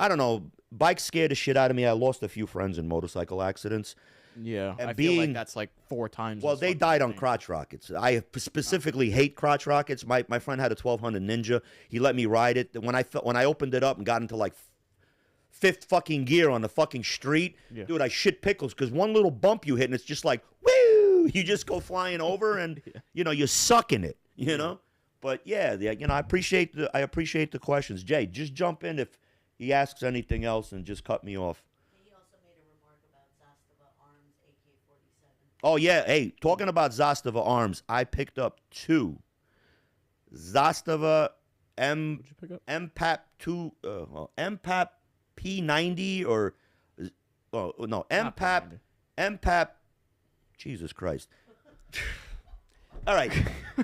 don't know, bikes scared the shit out of me. I lost a few friends in motorcycle accidents. Yeah, and I feel like that's like 4 times. Well, they died on crotch rockets. I specifically hate crotch rockets. My friend had a 1200 Ninja. He let me ride it. When I opened it up and got into like 5th fucking gear on the fucking street, dude, I shit pickles because one little bump you hit and it's just like, woo! You just go flying over and you know you're sucking it, you know. But yeah, you know, I appreciate the questions, Jay. Just jump in if he asks anything else and just cut me off. Oh, yeah. Hey, talking about Zastava arms, I picked up 2. Zastava MPAP 2, MPAP P90 or, oh, no, MPAP, Jesus Christ. All right.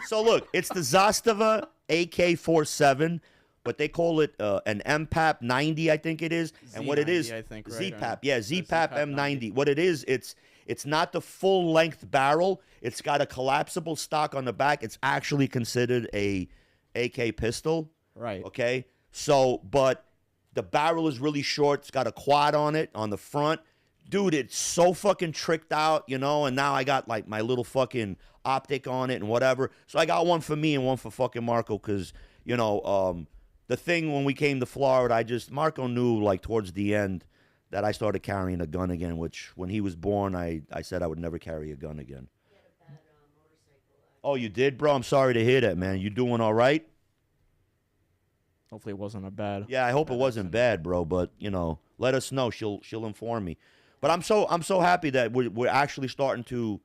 So, look, it's the Zastava AK-47, but they call it an MPAP 90, I think it is. And Z90, what it is, I think, right? ZPAP. Yeah, ZPAP M90. What it is, it's not the full-length barrel. It's got a collapsible stock on the back. It's actually considered a AK pistol. Right. Okay? So, but the barrel is really short. It's got a quad on it on the front. dude, it's so fucking tricked out, you know, and now I got like my little fucking optic on it and whatever. So I got one for me and one for fucking Marco because, you know, the thing when we came to Florida, Marco knew like towards the end that I started carrying a gun again, which when he was born, I said I would never carry a gun again. He had a bad motorcycle. Oh, you did, bro? I'm sorry to hear that, man. You doing all right? Hopefully it wasn't a bad. Yeah, I hope it wasn't bad, bro. But you know, let us know. She'll inform me. But I'm so happy that we're actually starting to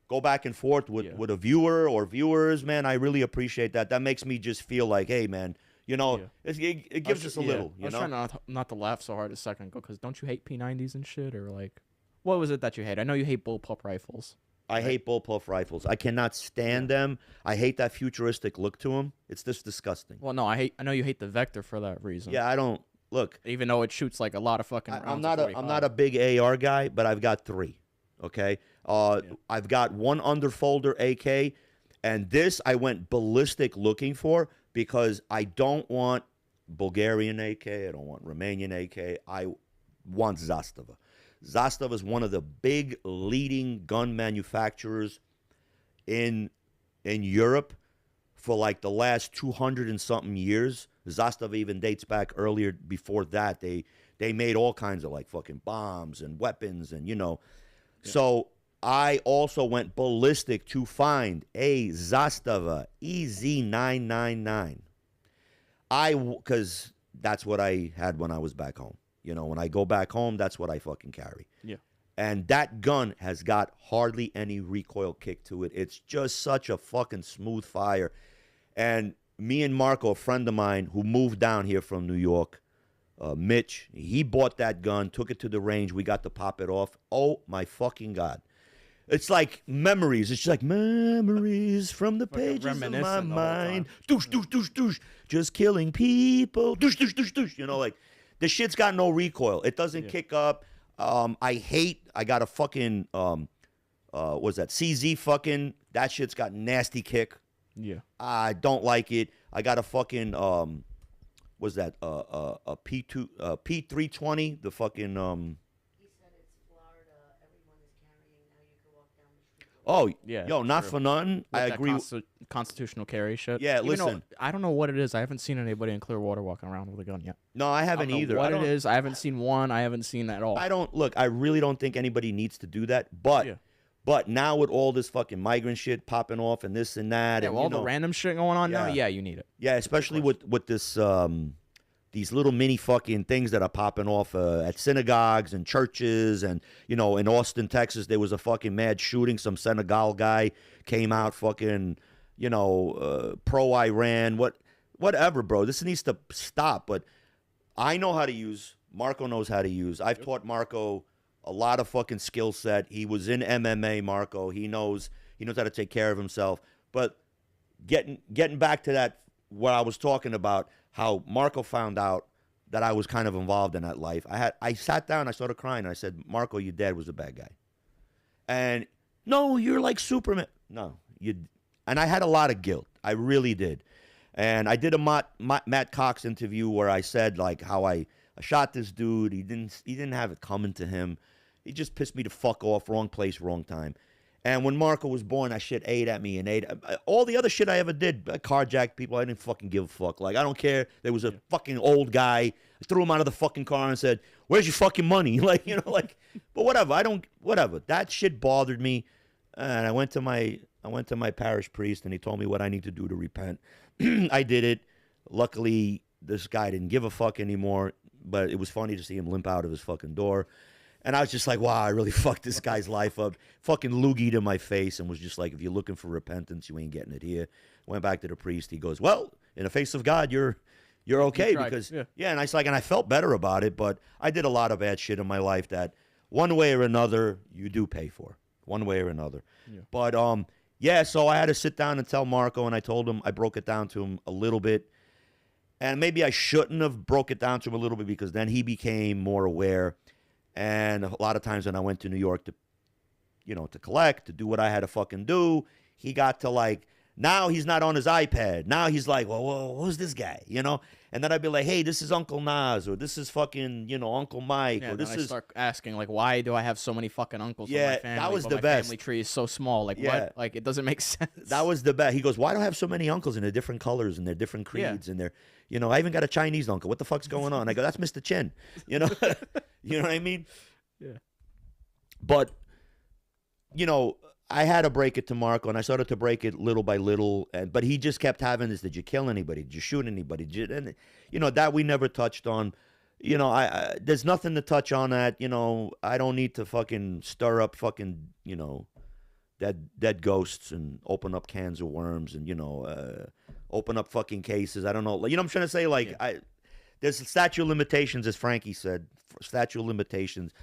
go back and forth with a viewer or viewers, man. I really appreciate that. That makes me just feel like, hey, man, you know, it gives us a little. You know, I was trying not to laugh so hard a second ago because don't you hate P90s and shit or like, what was it that you hate? I know you hate bullpup rifles. I hate bullpup rifles. I cannot stand them. I hate that futuristic look to them. It's just disgusting. Well, no, I know you hate the Vector for that reason. Yeah, I don't look. Even though it shoots like a lot of fucking rounds. I'm not a big AR guy, but I've got 3. Okay, I've got one underfolder AK, and this I went ballistic looking for because I don't want Bulgarian AK. I don't want Romanian AK. I want Zastava. Zastava is one of the big leading gun manufacturers in Europe for like the last 200 and something years. Zastava even dates back earlier before that. They made all kinds of like fucking bombs and weapons and, you know. Yeah. So I also went ballistic to find a Zastava EZ999. Because that's what I had when I was back home. You know, when I go back home, that's what I fucking carry. Yeah. And that gun has got hardly any recoil kick to it. It's just such a fucking smooth fire. And me and Marco, a friend of mine who moved down here from New York, Mitch, he bought that gun, took it to the range. We got to pop it off. Oh, my fucking God. It's like memories. It's just like memories from the pages of my mind. Doosh, doosh, doosh, doosh. Just killing people. Doosh, doosh, doosh, doosh. You know, like, the shit's got no recoil. It doesn't kick up. I got a fucking, what's that? CZ fucking, that shit's got nasty kick. Yeah. I don't like it. I got a fucking, what's that? A P320, the fucking, He said it's Florida. Everyone is carrying now. You can walk down the street. Oh, yeah. Yo, not for nothing. With I agree. Constitutional carry shit. Yeah, Even listen. I don't know what it is. I haven't seen anybody in Clearwater walking around with a gun yet. No, I haven't either. What it is, I haven't seen one. I haven't seen that at all. I really don't think anybody needs to do that. But now with all this fucking migrant shit popping off and this and that, and all the random shit going on now, yeah, you need it. Yeah, especially with this these little mini fucking things that are popping off at synagogues and churches, and you know, in Austin, Texas, there was a fucking mad shooting. Some Senegal guy came out fucking, you know, pro-Iran, whatever, bro. This needs to stop. But I know how to use. Marco knows how to use. I've taught Marco a lot of fucking skill set. He was in MMA, Marco. He knows how to take care of himself. But getting back to that, what I was talking about, how Marco found out that I was kind of involved in that life. I sat down, I started crying, and I said, Marco, your dad was a bad guy. And no, you're like Superman. No, and I had a lot of guilt. I really did. And I did a Matt Cox interview where I said like how I shot this dude. He didn't have it coming to him. He just pissed me the fuck off. Wrong place, wrong time. And when Marco was born, that shit ate at me and ate all the other shit I ever did. I carjacked people. I didn't fucking give a fuck. Like, I don't care. There was a fucking old guy. I threw him out of the fucking car and said, "Where's your fucking money?" Like, you know, like, but whatever. Whatever. That shit bothered me. And I went to my parish priest, and he told me what I need to do to repent. I did it. Luckily, this guy didn't give a fuck anymore, but it was funny to see him limp out of his fucking door. And I was just like, wow, I really fucked this guy's life up. Fucking loogied in my face and was just like, if you're looking for repentance, you ain't getting it here. Went back to the priest. He goes, well, in the face of God, you're okay. Because, and I was like, and I felt better about it, but I did a lot of bad shit in my life that one way or another, you do pay for. One way or another. Yeah. But, so I had to sit down and tell Marco, and I told him, I broke it down to him a little bit. And maybe I shouldn't have broke it down to him a little bit, because then he became more aware. And a lot of times when I went to New York to collect, to do what I had to fucking do, he got to like Now he's not on his iPad. Now he's like, well, who's this guy? You know? And then I'd be like, hey, this is Uncle Nas, or this is fucking, Uncle Mike, yeah, or this then I start asking, like, why do I have so many fucking uncles in my family? That was but the my best. family tree is so small. Like, what? Like, it doesn't make sense. That was the best. He goes, why do I have so many uncles and they're different colors and they're different creeds and they're, I even got a Chinese uncle. What the fuck's going on? I go, that's Mr. Chen. You know what I mean? Yeah. But, I had to break it to Marco, and I started to break it little by little. But he just kept having this: did you kill anybody? Did you shoot anybody? And that we never touched on. There's nothing to touch on that. I don't need to fucking stir up fucking dead ghosts and open up cans of worms and open up fucking cases. I don't know. You know what I'm trying to say? Like there's a statute of limitations, as Frankie said. Statute of limitations.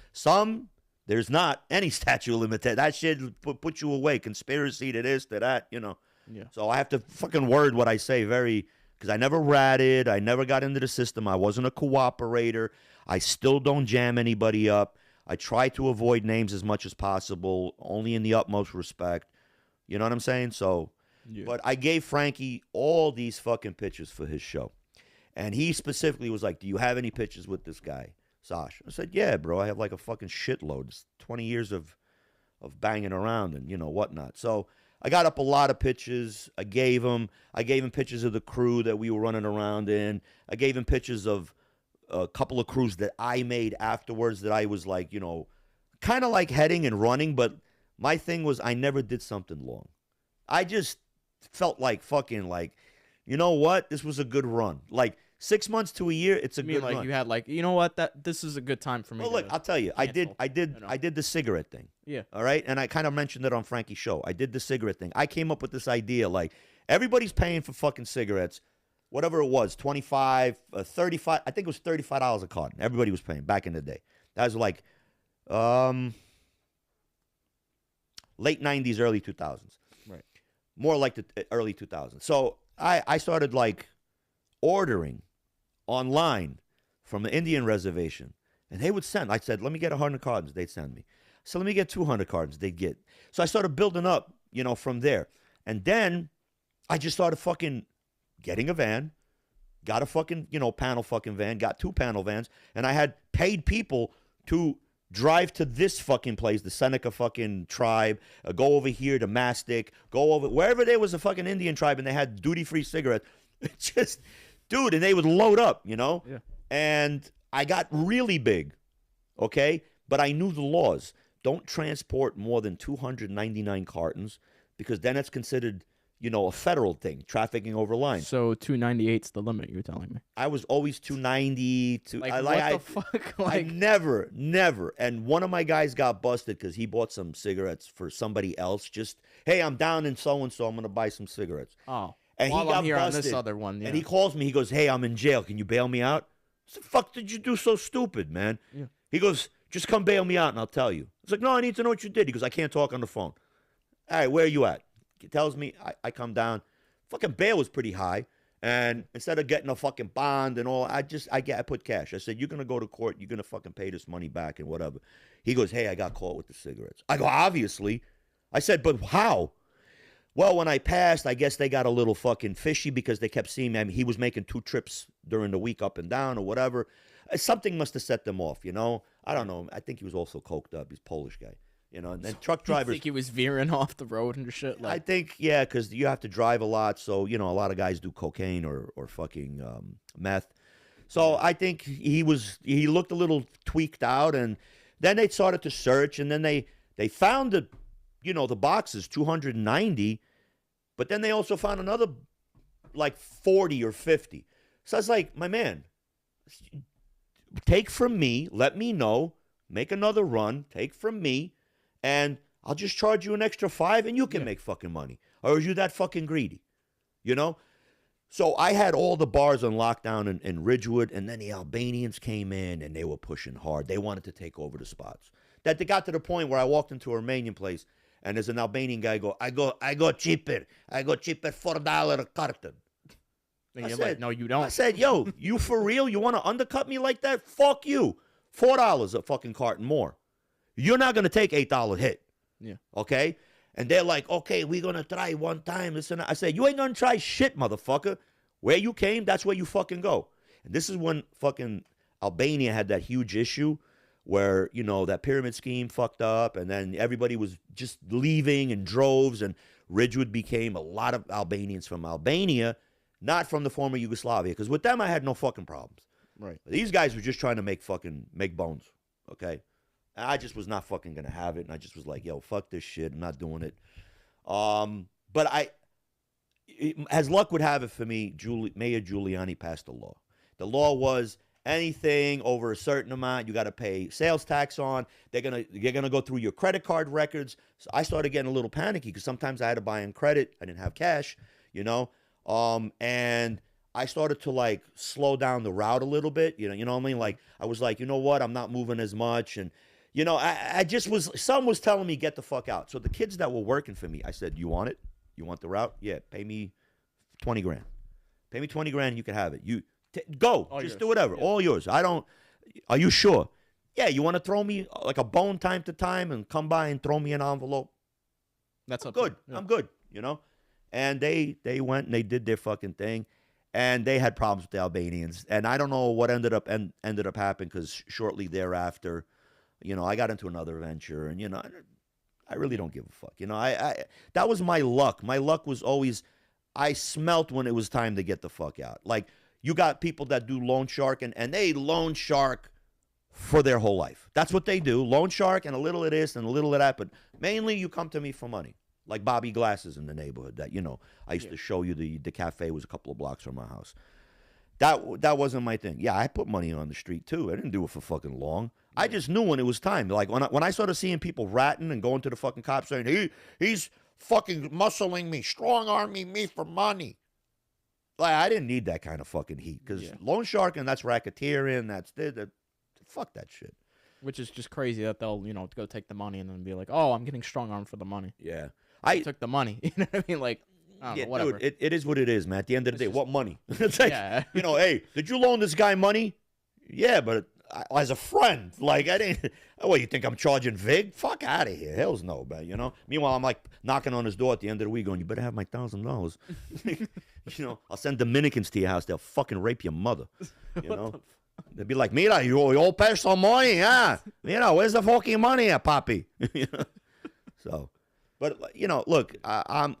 There's not any statute of limitations. That shit put you away. Conspiracy to this, to that, Yeah. So I have to fucking word what I say because I never ratted. I never got into the system. I wasn't a cooperator. I still don't jam anybody up. I try to avoid names as much as possible, only in the utmost respect. You know what I'm saying? So, but I gave Frankie all these fucking pictures for his show. And he specifically was like, do you have any pictures with this guy? Sash. I said, yeah, bro, I have like a fucking shitload. It's 20 years of banging around and, whatnot. So I got up a lot of pictures. I gave him pictures of the crew that we were running around in. I gave him pictures of a couple of crews that I made afterwards that I was like, kind of like heading and running. But my thing was I never did something long. I just felt like fucking like, you know what? This was a good run. Like, 6 months to a year, it's a good like run. You had like, you know what? This is a good time for me. Well, look, I'll tell you, I did the cigarette thing. Yeah. All right, and I kind of mentioned it on Frankie's show. I did the cigarette thing. I came up with this idea like everybody's paying for fucking cigarettes, whatever it was, 25, 35. I think it was $35 a carton. Everybody was paying back in the day. That was like, late 90s, early 2000s. Right. More like the early 2000s. So I started like ordering online from the Indian reservation, and they would send. I said, let me get 100 cartons. They'd send me. So let me get 200 cartons. They'd get. So I started building up, from there. And then I just started fucking getting a van, got a fucking, panel fucking van, got 2 panel vans, and I had paid people to drive to this fucking place, the Seneca fucking tribe, go over here to Mastic, go over wherever there was a fucking Indian tribe and they had duty-free cigarettes. Just, dude, and they would load up, Yeah. And I got really big, okay? But I knew the laws. Don't transport more than 299 cartons because then it's considered, a federal thing, trafficking over line. So 298's the limit, you're telling me? I was always 290. What the fuck? I never. And one of my guys got busted because he bought some cigarettes for somebody else. Just, hey, I'm down in so-and-so. I'm going to buy some cigarettes. Oh. And While he got I'm here busted. On this other one, yeah. And he calls me. He goes, hey, I'm in jail. Can you bail me out? I said, fuck did you do so stupid, man? Yeah. He goes, just come bail me out and I'll tell you. I was like, no, I need to know what you did. He goes, I can't talk on the phone. All right, where are you at? He tells me, I come down. Fucking bail was pretty high. And instead of getting a fucking bond and all, I put cash. I said, you're going to go to court. You're going to fucking pay this money back and whatever. He goes, hey, I got caught with the cigarettes. I go, obviously. I said, but how? Well, when I passed, I guess they got a little fucking fishy because they kept seeing me. I mean, he was making 2 trips during the week up and down or whatever. Something must have set them off, I don't know. I think he was also coked up. He's a Polish guy, And then truck drivers. You think he was veering off the road and shit? I think, yeah, because you have to drive a lot. So, a lot of guys do cocaine or fucking meth. So I think he looked a little tweaked out. And then they started to search. And then they found the boxes, 290. But then they also found another, like, 40 or 50. So I was like, my man, take from me, let me know, make another run, take from me, and I'll just charge you an extra $5 and you can make fucking money. Or are you that fucking greedy? So I had all the bars on lockdown in Ridgewood, and then the Albanians came in and they were pushing hard. They wanted to take over the spots. That they got to the point where I walked into a Romanian place, and there's an Albanian guy I go cheaper. I go cheaper, $4 a carton. And you're like, no, you don't. I said, yo, you for real? You want to undercut me like that? Fuck you. $4 a fucking carton more. You're not going to take $8 hit. Yeah. Okay? And they're like, okay, we're going to try one time. Listen, I said, you ain't going to try shit, motherfucker. Where you came, that's where you fucking go. And this is when fucking Albania had that huge issue where, you know, that pyramid scheme fucked up, and then everybody was just leaving in droves, and Ridgewood became a lot of Albanians from Albania, not from the former Yugoslavia, because with them I had no fucking problems. Right. These guys were just trying to make bones, okay? And I just was not fucking going to have it, and I just was like, yo, fuck this shit, I'm not doing it. But as luck would have it for me, Mayor Giuliani passed a law. The law was anything over a certain amount, you got to pay sales tax on. They're gonna go through your credit card records. So I started getting a little panicky because sometimes I had to buy in credit. I didn't have cash, you know. And I started to like slow down the route a little bit. You know what I mean? Like I was like, you know what? I'm not moving as much, and you know, I just was. Some was telling me get the fuck out. So the kids that were working for me, I said, you want it? You want the route? Yeah, pay me 20 grand. Pay me 20 grand, and you can have it. Go. All just yours. do whatever. Yeah. All yours. I don't. Are you sure? Yeah, you want to throw me like a bone time to time and come by and throw me an envelope? That's good. Yeah. I'm good, you know? And they went and they did their fucking thing. And they had problems with the Albanians. And I don't know what ended up happening because shortly thereafter, you know, I got into another venture. And, you know, I really don't give a fuck. You know, I that was my luck. My luck was always, I smelt when it was time to get the fuck out. Like, you got people that do loan shark, and they loan shark for their whole life. That's what they do. Loan shark and a little of this and a little of that. But mainly you come to me for money. Like Bobby Glasses in the neighborhood that, you know, I used to show you the cafe was a couple of blocks from my house. That wasn't my thing. Yeah, I put money on the street too. I didn't do it for fucking long. I just knew when it was time. Like when I started seeing people ratting and going to the fucking cops saying, he's fucking muscling me, strong-arming me for money. Like, I didn't need that kind of fucking heat because loan sharking, that's racketeering, fuck that shit. Which is just crazy that they'll, you know, go take the money and then be like, oh, I'm getting strong armed for the money. Yeah. I took the money. You know what I mean? Like, I don't know, whatever. Dude, it is what it is, man. At the end of the day, what money? It's like, you know, hey, did you loan this guy money? Yeah, but as a friend, like, I didn't. What, you think I'm charging Vig? Fuck out of here. Hell's no, man, you know? Meanwhile, I'm like knocking on his door at the end of the week going, you better have my $1,000. You know, I'll send Dominicans to your house. They'll fucking rape your mother. You know? They'll be like, mira, you all pay some money, huh? You know, where's the fucking money at, papi? You know? So, but, you know, look, I'm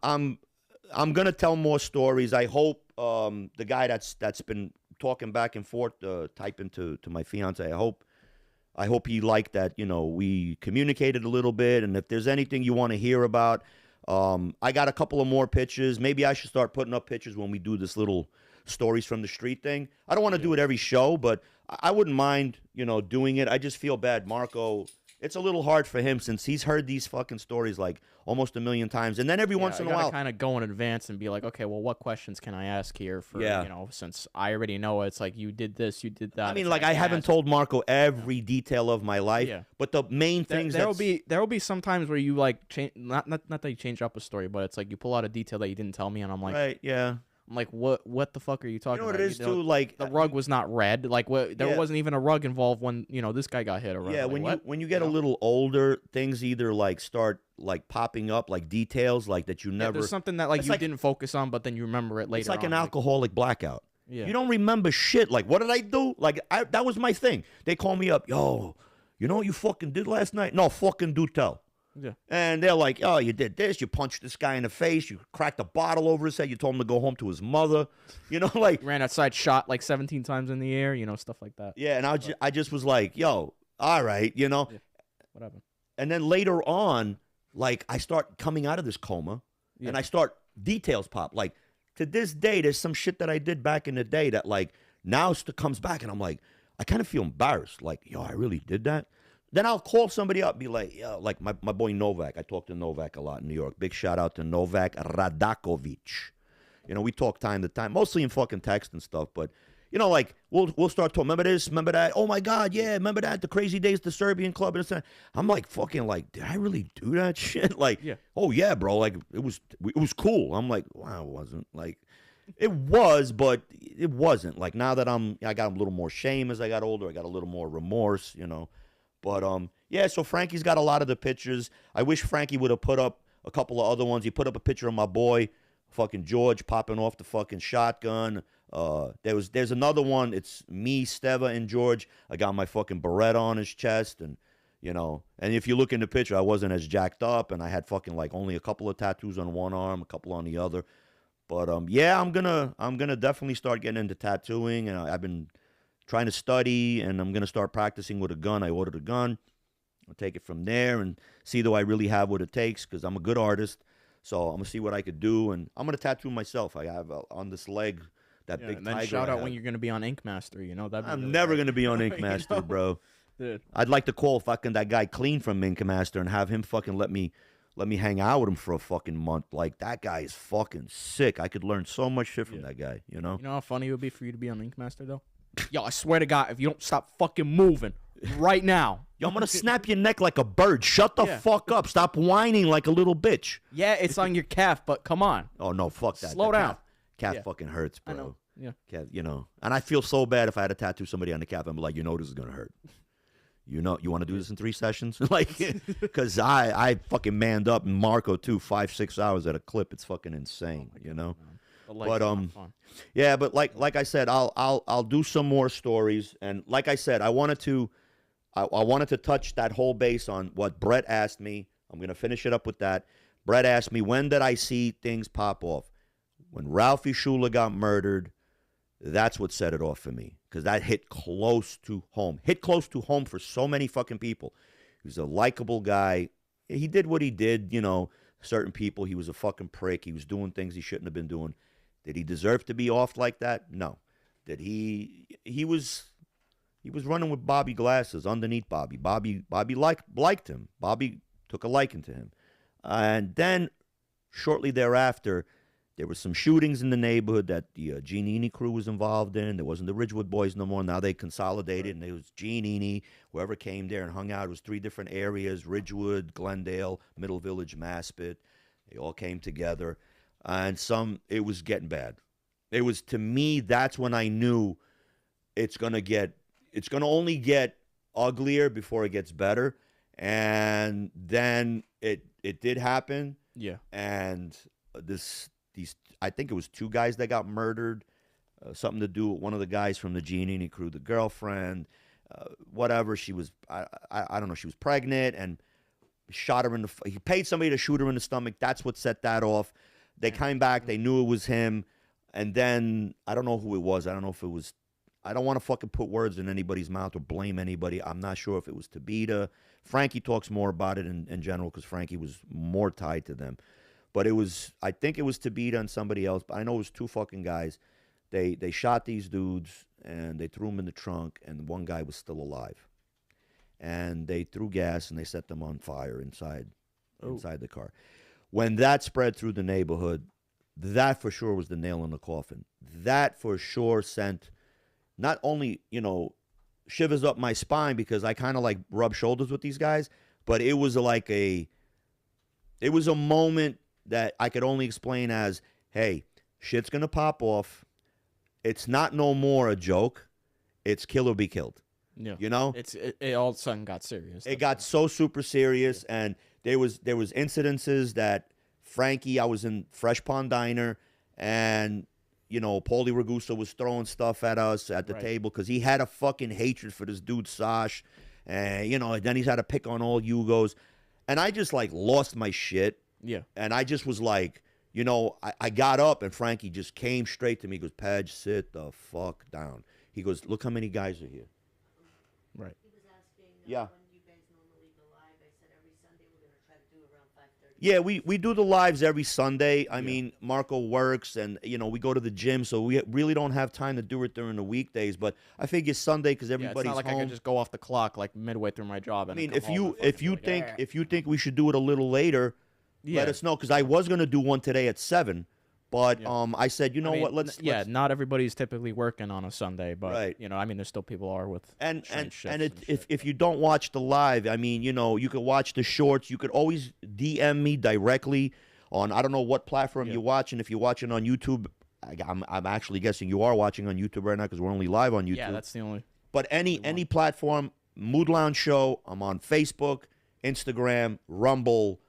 going to tell more stories. I hope the guy that's been talking back and forth, typing to my fiance, I hope he liked that, you know, we communicated a little bit. And if there's anything you want to hear about, I got a couple of more pictures. Maybe I should start putting up pictures when we do this little stories from the street thing. I don't want to do it every show, but I wouldn't mind, you know, doing it. I just feel bad. Marco, it's a little hard for him since he's heard these fucking stories like almost a million times. And then every once in a while, kind of go in advance and be like, okay, well, what questions can I ask here for, you know, since I already know it's like you did this, you did that. I mean, like I haven't told Marco every detail of my life, but the main things there will be some times where you like change, not that you change up a story, but it's like you pull out a detail that you didn't tell me, and I'm like, right, yeah. I'm like, what the fuck are you talking about? You know what it is, too? Like, the rug was not red. Like, there wasn't even a rug involved when, you know, this guy got hit. Or yeah, like, when you get a little older, things either, like, start, like, popping up, like, details, like, that you never... there's something that, like, you didn't focus on, but then you remember it later It's like on. an alcoholic blackout. Yeah. You don't remember shit. Like, what did I do? Like, that was my thing. They call me up, yo, you know what you fucking did last night? No, fucking do tell. Yeah. And they're like, oh, you did this, you punched this guy in the face, you cracked a bottle over his head, you told him to go home to his mother, you know, like... Ran outside, shot like 17 times in the air, you know, stuff like that. Yeah, and I just was like, yo, all right, you know. Yeah. What happened? And then later on, like, I start coming out of this coma, and I start, details pop. Like, to this day, there's some shit that I did back in the day that, like, now comes back, and I'm like, I kind of feel embarrassed. Like, yo, I really did that? Then I'll call somebody up and be like, yo, like my boy Novak. I talk to Novak a lot in New York. Big shout out to Novak Radakovic. You know, we talk time to time, mostly in fucking text and stuff. But, you know, like, we'll start talking. Remember this? Remember that? Oh, my God, yeah. Remember that? The Crazy Days, the Serbian club. And I'm like, fucking, like, did I really do that shit? Like, oh, yeah, bro. Like, it was cool. I'm like, wow, it wasn't. Like, it was, but it wasn't. Like, now that I got a little more shame as I got older. I got a little more remorse, you know. But, yeah, so Frankie's got a lot of the pictures. I wish Frankie would have put up a couple of other ones. He put up a picture of my boy, fucking George, popping off the fucking shotgun. There's another one. It's me, Steva, and George. I got my fucking beret on his chest, and and if you look in the picture, I wasn't as jacked up, and I had fucking like only a couple of tattoos on one arm, a couple on the other. But yeah, I'm gonna definitely start getting into tattooing, and I've been trying to study, and I'm gonna start practicing with a gun. I ordered a gun. I'll take it from there and see do I really have what it takes, because I'm a good artist. So I'm gonna see what I could do, and I'm gonna tattoo myself. I have on this leg that big and then tiger. Shout out when you're gonna be on Ink Master. I'm really never gonna be on Ink Master, bro. Dude. I'd like to call fucking that guy Clean from Ink Master and have him fucking let me hang out with him for a fucking month. Like, that guy is fucking sick. I could learn so much shit from that guy. You know how funny it would be for you to be on Ink Master though? Yo, I swear to God, if you don't stop fucking moving right now. Yo, I'm gonna snap your neck like a bird. Shut the fuck up. Stop whining like a little bitch. Yeah, it's on your calf, but come on. Oh no, fuck that. Slow down. Calf fucking hurts, bro. I know. Yeah. Calf, and I feel so bad if I had to tattoo somebody on the calf. I'm like, this is gonna hurt. You want to do this in 3 sessions? Like, because I fucking manned up, and Marco too, 5-6 hours at a clip. It's fucking insane, But yeah, but like I said, I'll do some more stories, and like I said, I wanted to touch that whole base on what Bret asked me. I'm gonna finish it up with that. Bret asked me, when did I see things pop off? When Ralphie Schuler got murdered, that's what set it off for me, because that hit close to home. Hit close to home for so many fucking people. He was a likable guy. He did what he did, certain people. He was a fucking prick. He was doing things he shouldn't have been doing. Did he deserve to be off like that? No. Did he was running with Bobby glasses underneath Bobby. Bobby liked him. Bobby took a liking to him. And then shortly thereafter, there were some shootings in the neighborhood that the Giannini crew was involved in. There wasn't the Ridgewood boys no more. Now they consolidated, and it was Giannini. Whoever came there and hung out, it was 3 different areas: Ridgewood, Glendale, Middle Village, Maspet. They all came together, and it was getting bad. It was, to me, that's when I knew it's gonna only get uglier before it gets better. And then it did happen. Yeah. And I think it was 2 guys that got murdered. Something to do with one of the guys from the Giannini crew, the girlfriend, whatever. She was, I don't know, she was pregnant and shot her he paid somebody to shoot her in the stomach. That's what set that off. They came back. They knew it was him. And then I don't know who it was. I don't know if it was, I don't want to fucking put words in anybody's mouth or blame anybody. I'm not sure if it was Tabita. Frankie talks more about it in general, because Frankie was more tied to them. But I think it was Tabita and somebody else. But I know it was 2 fucking guys. They shot these dudes, and they threw them in the trunk, and one guy was still alive. And they threw gas, and they set them on fire inside the car. When that spread through the neighborhood, that for sure was the nail in the coffin. That for sure sent not only, shivers up my spine, because I kind of like rub shoulders with these guys, but it was a moment that I could only explain as, hey, shit's going to pop off. It's not no more a joke. It's kill or be killed. Yeah. It all of a sudden got serious. It got so super serious, and there was incidences that Frankie, I was in Fresh Pond Diner, and, Paulie Ragusa was throwing stuff at us at the table, because he had a fucking hatred for this dude, Sash. And, then he's had to pick on all Yugos. And I just, lost my shit. Yeah. And I just was like, I got up, and Frankie just came straight to me. He goes, "Pedge, sit the fuck down." He goes, "Look how many guys are here." Right. He was asking Yeah. when you guys normally go live. I said every Sunday we're going to try to do around 5:30. Yeah, we do the lives every Sunday. I mean, Marco works, and, we go to the gym, so we really don't have time to do it during the weekdays. But I figure Sunday, because everybody's it's not like home. I can just go off the clock midway through my job. And I mean, come home if you think we should do it a little later, let us know, because I was going to do one today at 7, but I said, what, let's not everybody's typically working on a Sunday, but right. There's still people are with and if you don't watch the live, I mean, you could watch the shorts. You could always DM me directly on, I don't know what platform you're watching. If you're watching on YouTube, I'm actually guessing you are watching on YouTube right now, because we're only live on YouTube. Yeah, that's the only. But any platform, Mood Lounge Show. I'm on Facebook, Instagram, Rumble,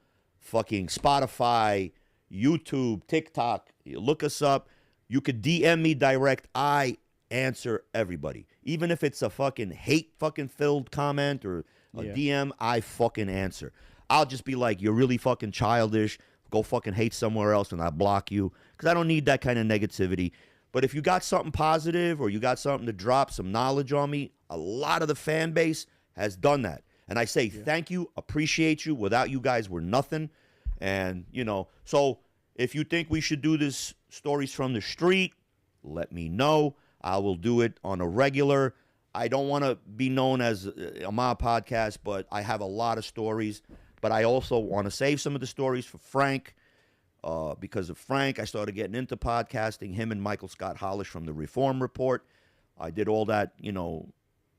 fucking Spotify, YouTube, TikTok. You look us up. You could DM me direct. I answer everybody. Even if it's a fucking hate fucking filled comment or a DM, I fucking answer. I'll just be like, you're really fucking childish. Go fucking hate somewhere else, and I block you. Because I don't need that kind of negativity. But if you got something positive or you got something to drop, some knowledge on me, a lot of the fan base has done that. And I say thank you, appreciate you. Without you guys, we're nothing. And, you know, so if you think we should do this stories from the street, let me know. I will do it on a regular. I don't want to be known as a mob podcast, but I have a lot of stories. But I also want to save some of the stories for Frank. Because of Frank, I started getting into podcasting. Him and Michael Scott Hollish from the Reform Report. I did all that, you know,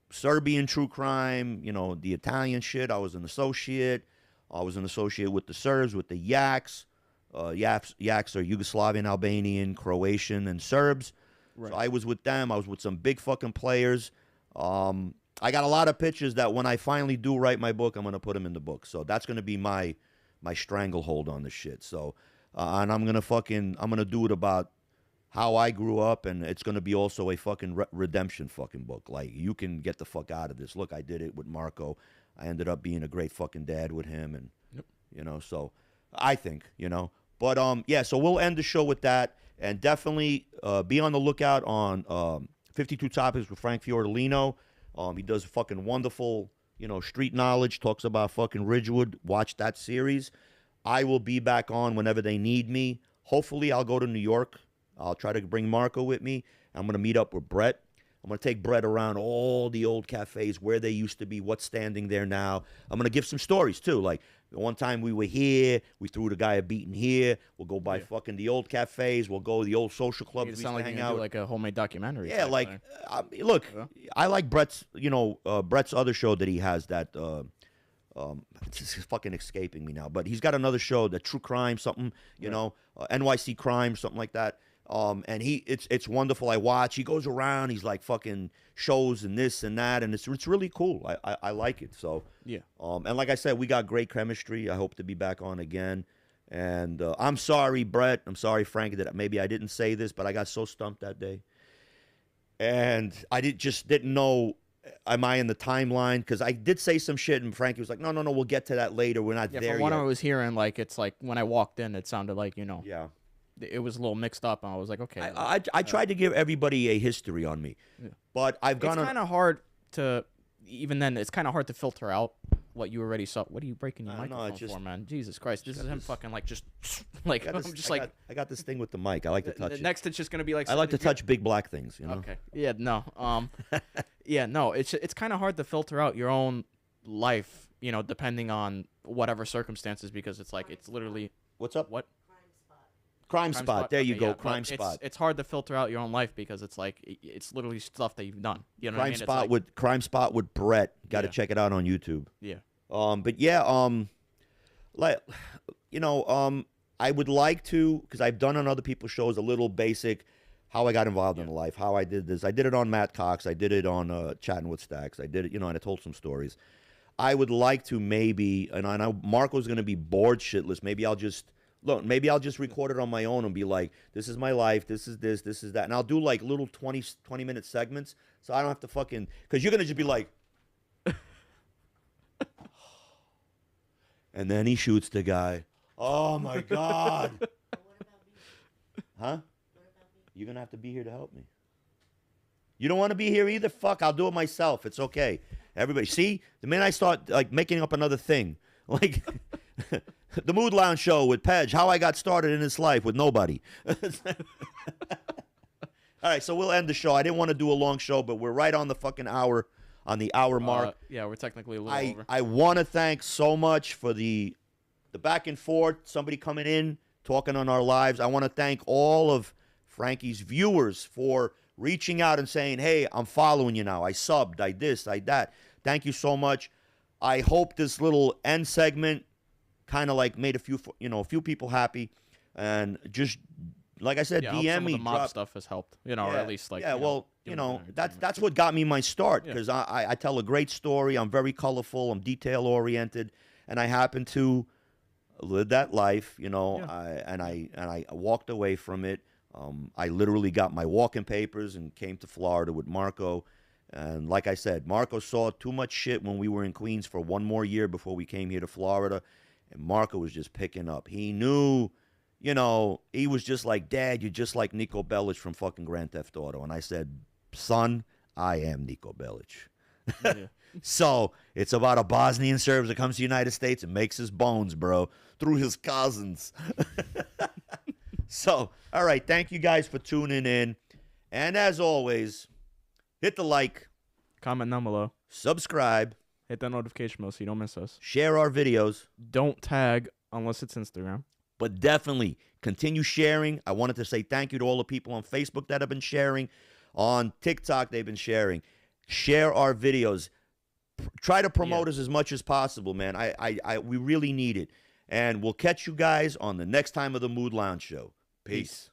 Serbian true crime, you know, the Italian shit. I was an associate. I was an associate with the Serbs, with the Yaks. Yaks are Yugoslavian, Albanian, Croatian, and Serbs. Right. So I was with them. I was with some big fucking players. I got a lot of pictures that when I finally do write my book, I'm going to put them in the book. So that's going to be my stranglehold on the shit. So, and I'm going to do it about how I grew up, and it's going to be also a fucking redemption fucking book. Like, you can get the fuck out of this. Look, I did it with Marco. I ended up being a great fucking dad with him, and, you know, so I think, you know. But, yeah, so we'll end the show with that, and definitely be on the lookout on 52 Topics with Frank Fiordilino. He does fucking wonderful, you know, street knowledge, talks about fucking Ridgewood. Watch that series. I will be back on whenever they need me. Hopefully, I'll go to New York. I'll try to bring Marco with me. I'm going to meet up with Bret. I'm going to take Bret around all the old cafes, where they used to be, what's standing there now. I'm going to give some stories, too. Like, one time we were here, we threw the guy a beating here. We'll go by fucking the old cafes. We'll go to the old social clubs. It sounds like hang out. Do like a homemade documentary. Yeah, like, look, I like Bret's, you know, Bret's other show that he has that, it's fucking escaping me now, but he's got another show, that True Crime, something, you know, NYC Crime, something like that. And it's wonderful. I watch. He goes around. He's like fucking shows and this and that, and it's really cool. I like it. So yeah. And like I said, we got great chemistry. I hope to be back on again. And I'm sorry, Bret. I'm sorry, Frank, that maybe I didn't say this, but I got so stumped that day, and I didn't know. Am I in the timeline? Because I did say some shit, and Frankie was like, "No, we'll get to that later. We're not there yet." From what I was hearing, like it's like when I walked in, it sounded like, you know. Yeah. It was a little mixed up, and I was like, okay. I tried to give everybody a history on me, but I've gone. It's kind of hard to, even then, it's kind of hard to filter out what you already saw. What are you breaking your microphone for, man? Jesus Christ, this is him fucking like just like I'm just like. I got this thing with the mic. I like to touch it. Next, it's just gonna be like. I like to touch big black things. You know. Okay. Yeah. No. Yeah. No. It's kind of hard to filter out your own life, you know, depending on whatever circumstances, because it's like it's literally. What's up? What? Crime Spot. There you go. Crime Spot. It's hard to filter out your own life because it's like it's literally stuff that you've done. You know what I mean? Crime Spot with Bret. Got to check it out on YouTube. Yeah. But yeah. Like, you know, I would like to, because I've done on other people's shows a little basic how I got involved in life, how I did this. I did it on Matt Cox. I did it on Chatting with Stacks. I did it, you know, and I told some stories. I would like to maybe, and I know Marco's going to be bored shitless. Maybe I'll just record it on my own and be like, this is my life, this is this is that. And I'll do like little 20-minute segments, so I don't have to fucking, because you're going to just be like, and then he shoots the guy. Oh, my God. Huh? You're going to have to be here to help me. You don't want to be here either? Fuck, I'll do it myself. It's okay. Everybody, see? The minute I start like making up another thing, like... The Mood Lounge Show with Pedge, how I got started in this life with nobody. All right, so we'll end the show. I didn't want to do a long show, but we're right on the fucking hour, on the hour mark. Yeah, we're technically a little over. I want to thank so much for the back and forth, somebody coming in, talking on our lives. I want to thank all of Frankie's viewers for reaching out and saying, hey, I'm following you now. I subbed, I this, I that. Thank you so much. I hope this little end segment kind of like made a few people happy, and just like I said, DM me. The mob stuff has helped, you know, or at least like. Yeah, well, you know, that's what got me my start, because I tell a great story. I'm very colorful. I'm detail oriented, and I happen to lived that life, you know. I walked away from it. I literally got my walking papers and came to Florida with Marco. And like I said, Marco saw too much shit when we were in Queens for one more year before we came here to Florida. And Marco was just picking up. He knew, you know, he was just like, Dad, you're just like Niko Bellic from fucking Grand Theft Auto. And I said, son, I am Niko Bellic. Yeah. So it's about a Bosnian Serb that comes to the United States and makes his bones, bro, through his cousins. So, all right, thank you guys for tuning in. And as always, hit the like. Comment down below. Subscribe. Hit that notification bell so you don't miss us. Share our videos. Don't tag unless it's Instagram. But definitely continue sharing. I wanted to say thank you to all the people on Facebook that have been sharing. On TikTok, they've been sharing. Share our videos. Try to promote us as much as possible, man. We really need it. And we'll catch you guys on the next time of the Mood Lounge Show. Peace.